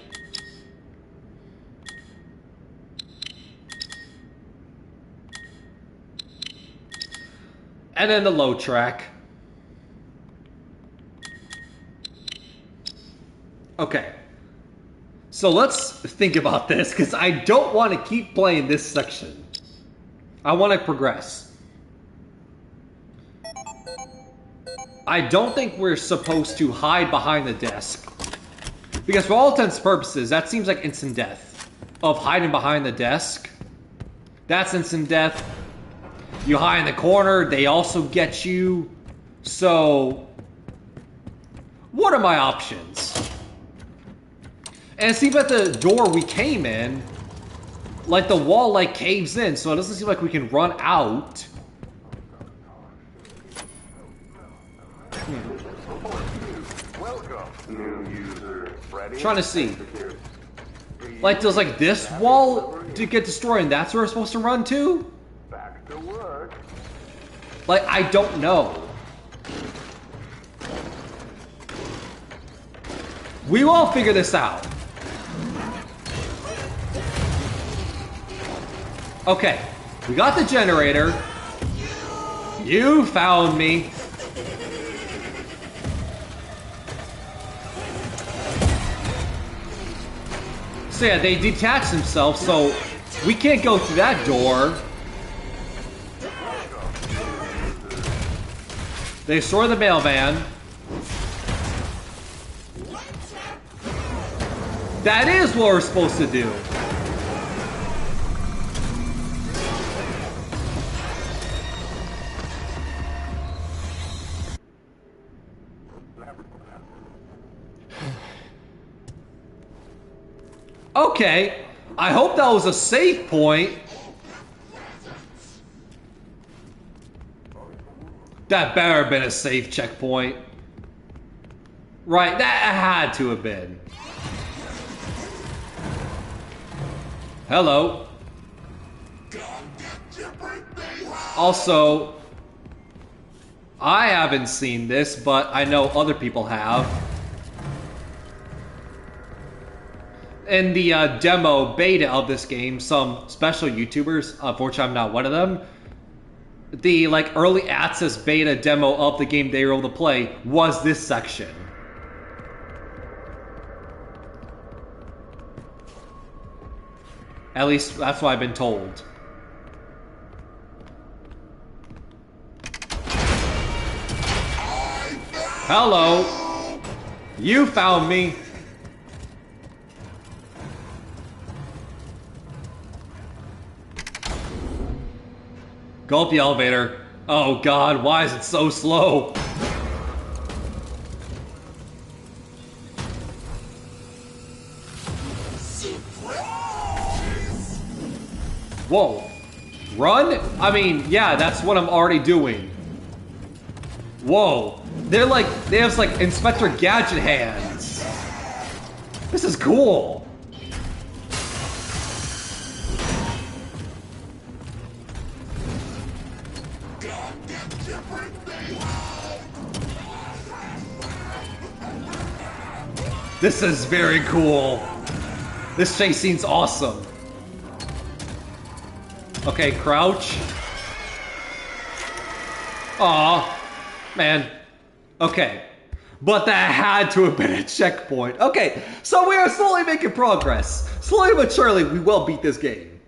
And then the low track. Okay. So let's think about this, because I don't want to keep playing this section. I want to progress. I don't think we're supposed to hide behind the desk. Because for all intents and purposes, that seems like instant death. Of hiding behind the desk. That's instant death. You hide in the corner, they also get you. So, what are my options? And it seems like the door we came in like the wall like caves in, so it doesn't seem like we can run out. Trying to see. Like, does like this wall get destroyed and that's where we're supposed to run to? Back to work. Like, I don't know. We will figure this out. Okay, we got the generator. You found me. So yeah, they detach themselves, so we can't go through that door. They destroy the mail van. That is what we're supposed to do. Okay, I hope that was a save point. That better have been a safe checkpoint. Right, that had to have been. Hello. Also, I haven't seen this, but I know other people have. In the demo beta of this game, some special YouTubers, unfortunately I'm not one of them, the like early access beta demo of the game they were able to play was this section. At least that's what I've been told. Hello. You found me. Go up the elevator. Oh god, why is it so slow? Whoa. Run? I mean, yeah, that's what I'm already doing. Whoa. They have like Inspector Gadget hands. This is cool. This is very cool. This chase scene's awesome. Okay, crouch. Aw, man. Okay. But that had to have been a checkpoint. Okay, so we are slowly making progress. Slowly but surely, we will beat this game.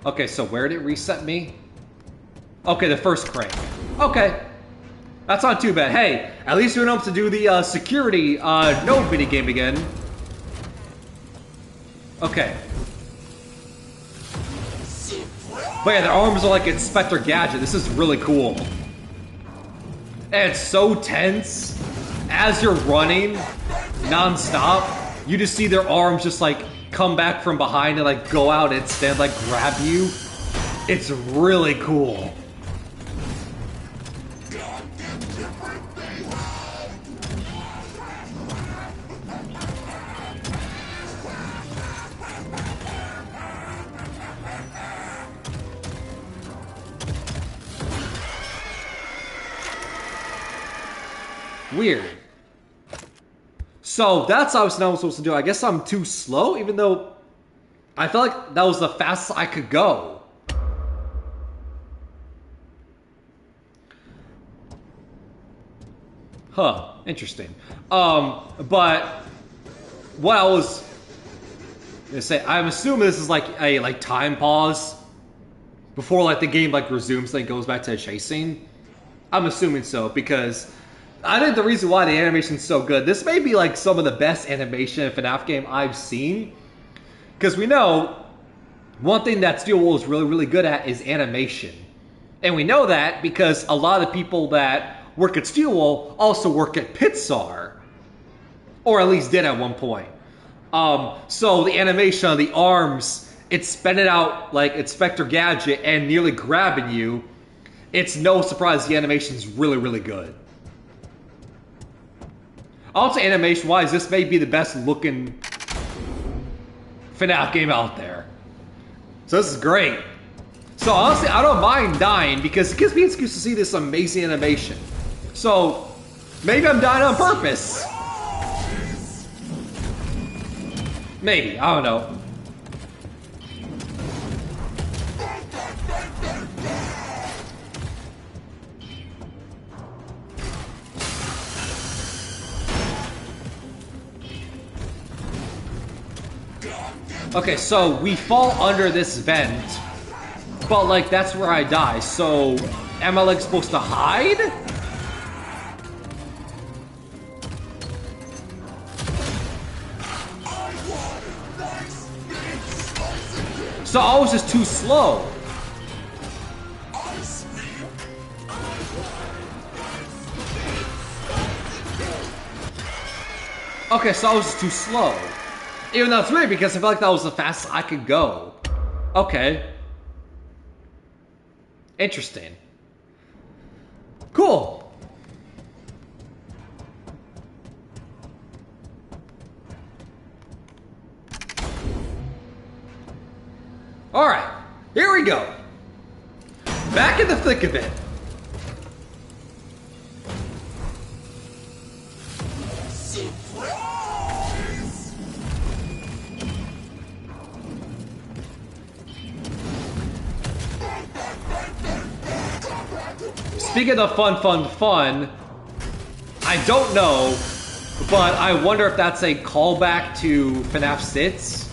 Okay, so where did it reset me? Okay, the first crank. Okay. That's not too bad. Hey, at least we know to do the security node minigame again. Okay. But yeah, their arms are like Inspector Gadget. This is really cool. And it's so tense. As you're running non-stop, you just see their arms just like come back from behind and like go out and stand like grab you. It's really cool. Weird. So that's obviously not what I'm supposed to do. I guess I'm too slow, even though I felt like that was the fastest I could go. Huh, interesting. But what I was gonna say, I'm assuming this is like a time pause before like the game like resumes and goes back to chasing. I'm assuming so, because I think the reason why the animation's so good, this may be like some of the best animation in a FNAF game I've seen. Because we know one thing that Steel Wool is really, really good at is animation. And we know that because a lot of the people that work at Steel Wool also work at Pixar. or at least did at one point. So the animation of the arms, it's spinning out like Inspector Gadget and nearly grabbing you. It's no surprise the animation's really, really good. Also, animation-wise, this may be the best looking FNAF game out there. So this is great. So honestly, I don't mind dying because it gives me an excuse to see this amazing animation. So maybe I'm dying on purpose. Maybe, I don't know. Okay, so we fall under this vent, but like that's where I die. So am I like supposed to hide? So I was just too slow. Okay, so I was just too slow. Even though it's weird because I feel like that was the fastest I could go. Okay. Interesting. Cool. Alright, here we go. Back in the thick of it. Speaking of fun, I don't know, but I wonder if that's a callback to FNAF 6.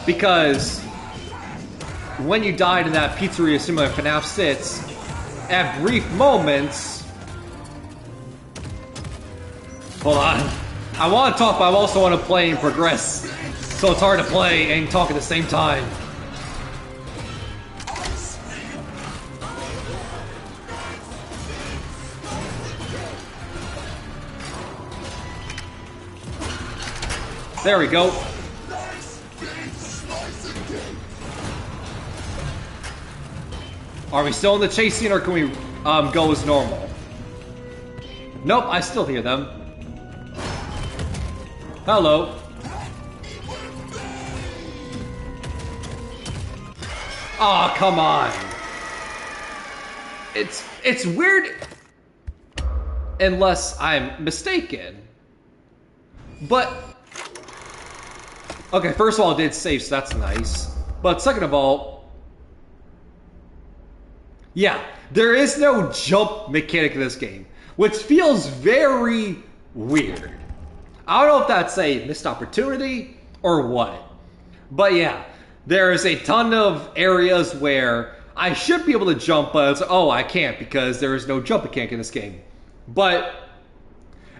Because when you died in that pizzeria similar to FNAF 6, at brief moments... Hold on. I want to talk, but I also want to play and progress. So it's hard to play and talk at the same time. There we go. Are we still in the chase scene or can we go as normal? Nope, I still hear them. Hello. Aw, oh, come on. It's weird unless I'm mistaken. But okay, first of all, it did save, so that's nice. But second of all, yeah, there is no jump mechanic in this game, which feels very weird. I don't know if that's a missed opportunity or what. But yeah, there is a ton of areas where I should be able to jump, but it's, oh, I can't because there is no jump mechanic in this game. But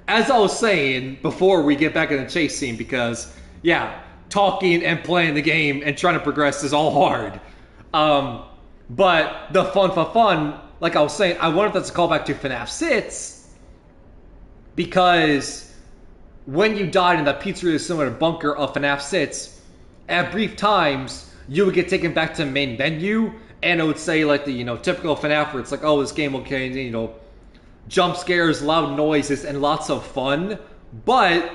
as I was saying before we get back in the chase scene, because yeah, talking and playing the game and trying to progress is all hard. But the fun, like I was saying, I wonder if that's a callback to FNAF 6, because when you died in that pizzeria similar bunker of FNAF 6, at brief times, you would get taken back to the main menu, and it would say like the, typical FNAF where it's like, oh, this game will contain, jump scares, loud noises, and lots of fun. But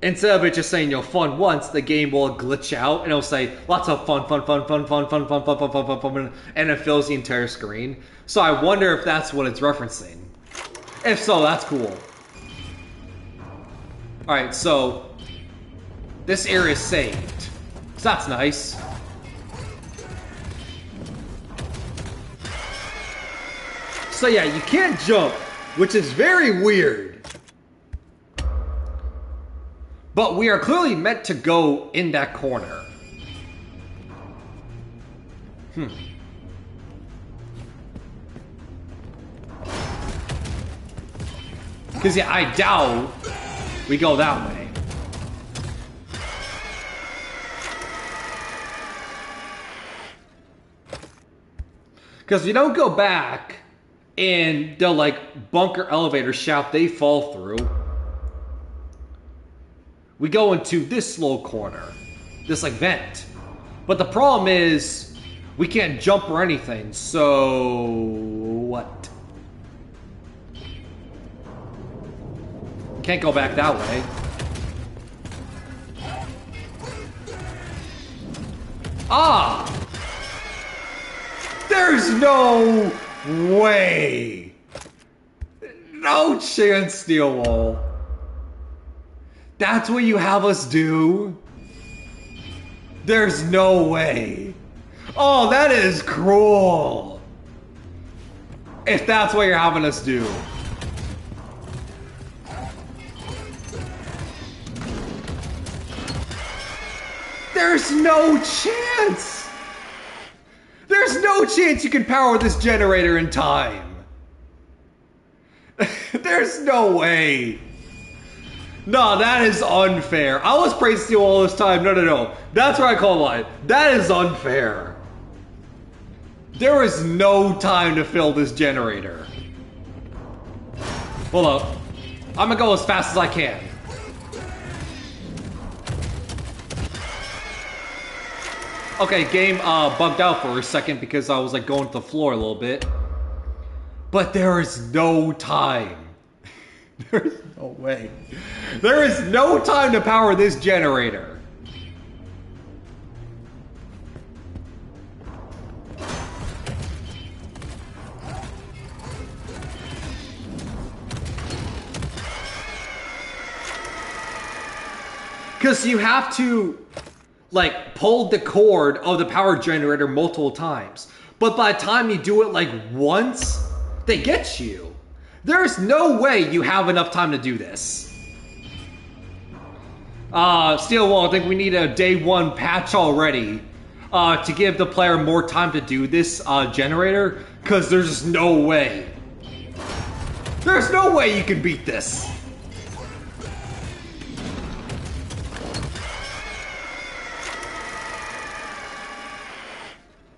instead of it just saying, fun once, the game will glitch out and it'll say lots of fun, and it fills the entire screen. So I wonder if that's what it's referencing. If so, that's cool. Alright, so this area is saved. So that's nice. So yeah, you can't jump, which is very weird. But we are clearly meant to go in that corner. Because yeah, I doubt we go that way. Because if you don't go back in the like bunker elevator shaft they fall through. We go into this little corner, this like vent. But the problem is we can't jump or anything, so what? Can't go back that way. Ah! There's no way! No chance, Steel Wall. That's what you have us do? There's no way. Oh, that is cruel. If that's what you're having us do. There's no chance! There's no chance you can power this generator in time! There's no way! No, that is unfair. I was praising Steel all this time. No. That's what I call lie. That is unfair. There is no time to fill this generator. Hold up. I'm gonna go as fast as I can. Okay, game bugged out for a second because I was like going to the floor a little bit. But there is no time. There's no way. There is no time to power this generator. Because you have to like pull the cord of the power generator multiple times. But by the time you do it like once, they get you. There's no way you have enough time to do this. Steel Wall, I think we need a day one patch already to give the player more time to do this generator, because there's just no way. There's no way you can beat this.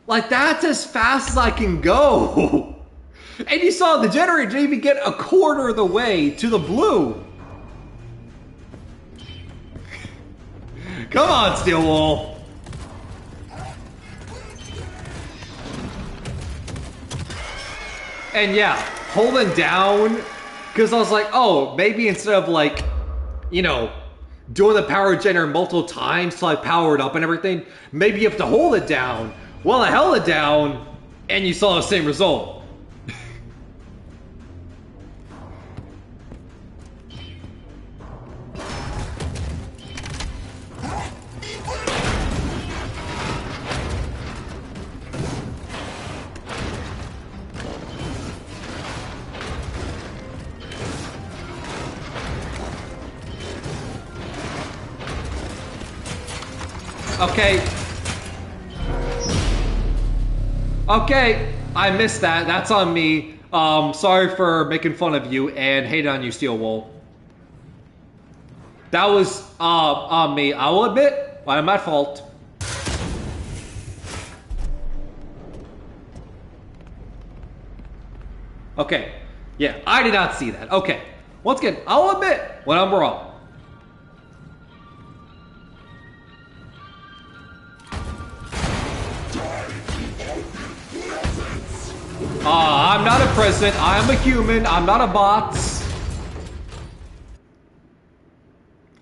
Like, that's as fast as I can go. And you saw the generator didn't even get a quarter of the way to the blue. Come on, Steel Wall. And yeah, holding down, because I was like, oh, maybe instead of like, you know, doing the power generator multiple times to like power it up and everything, maybe you have to hold it down. Well, I held it down, and you saw the same result. Okay, I missed that. That's on me. Sorry for making fun of you and hating on you, Steel Wool. That was on me. I will admit, I'm at fault. Okay, yeah, I did not see that. Okay, once again, I'll admit when I'm wrong. I'm not a president. I'm a human. I'm not a bot.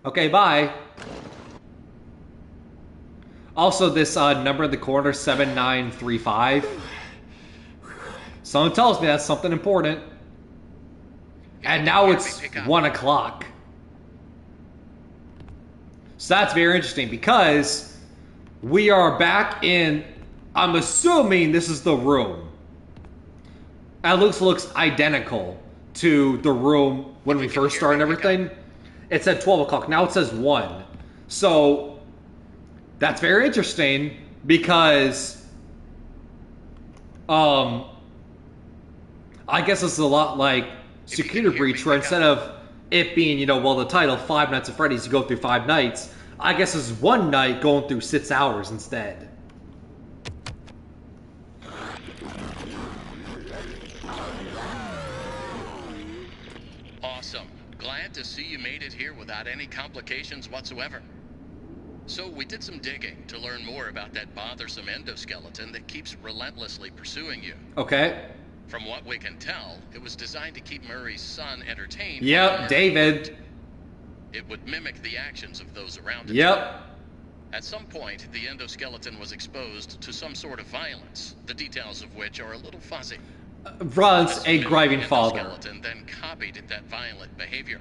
Okay, bye. Also, this number in the corner, 7935. Someone tells me that's something important. And now it's 1 o'clock. So that's very interesting because we are back in, I'm assuming this is the room. It looks identical to the room when we first started and everything. It said 12 o'clock. Now it says 1. So that's very interesting because I guess it's a lot like Security Breach, where instead of it being, you know, well, the title, 5 Nights at Freddy's, you go through 5 nights. I guess it's 1 night going through 6 hours instead. Glad to see you made it here without any complications whatsoever. So we did some digging to learn more about that bothersome endoskeleton that keeps relentlessly pursuing you. Okay. From what we can tell, it was designed to keep Murray's son entertained. Yep, David. It would mimic the actions of those around it. Yep. At some point, the endoskeleton was exposed to some sort of violence, the details of which are a little fuzzy. Runs a griping The father. endoskeleton then copied that violent behavior.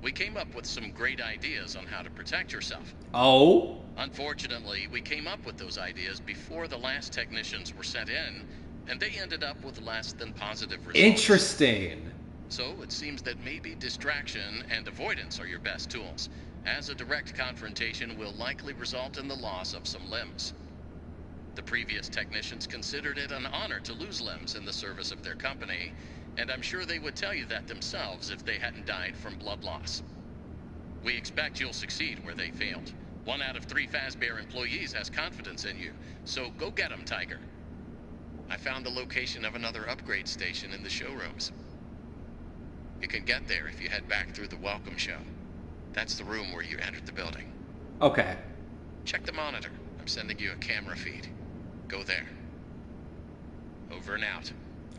We came up with some great ideas on how to protect yourself. Oh? Unfortunately, we came up with those ideas before the last technicians were sent in, and they ended up with less than positive results. Interesting. So it seems that maybe distraction and avoidance are your best tools, as a direct confrontation will likely result in the loss of some limbs. The previous technicians considered it an honor to lose limbs in the service of their company, and I'm sure they would tell you that themselves if they hadn't died from blood loss. We expect you'll succeed where they failed. 1 out of 3 Fazbear employees has confidence in you, so go get 'em, Tiger. I found the location of another upgrade station in the showrooms. You can get there if you head back through the welcome show. That's the room where you entered the building. Okay. Check the monitor. I'm sending you a camera feed. Go there. Over and out.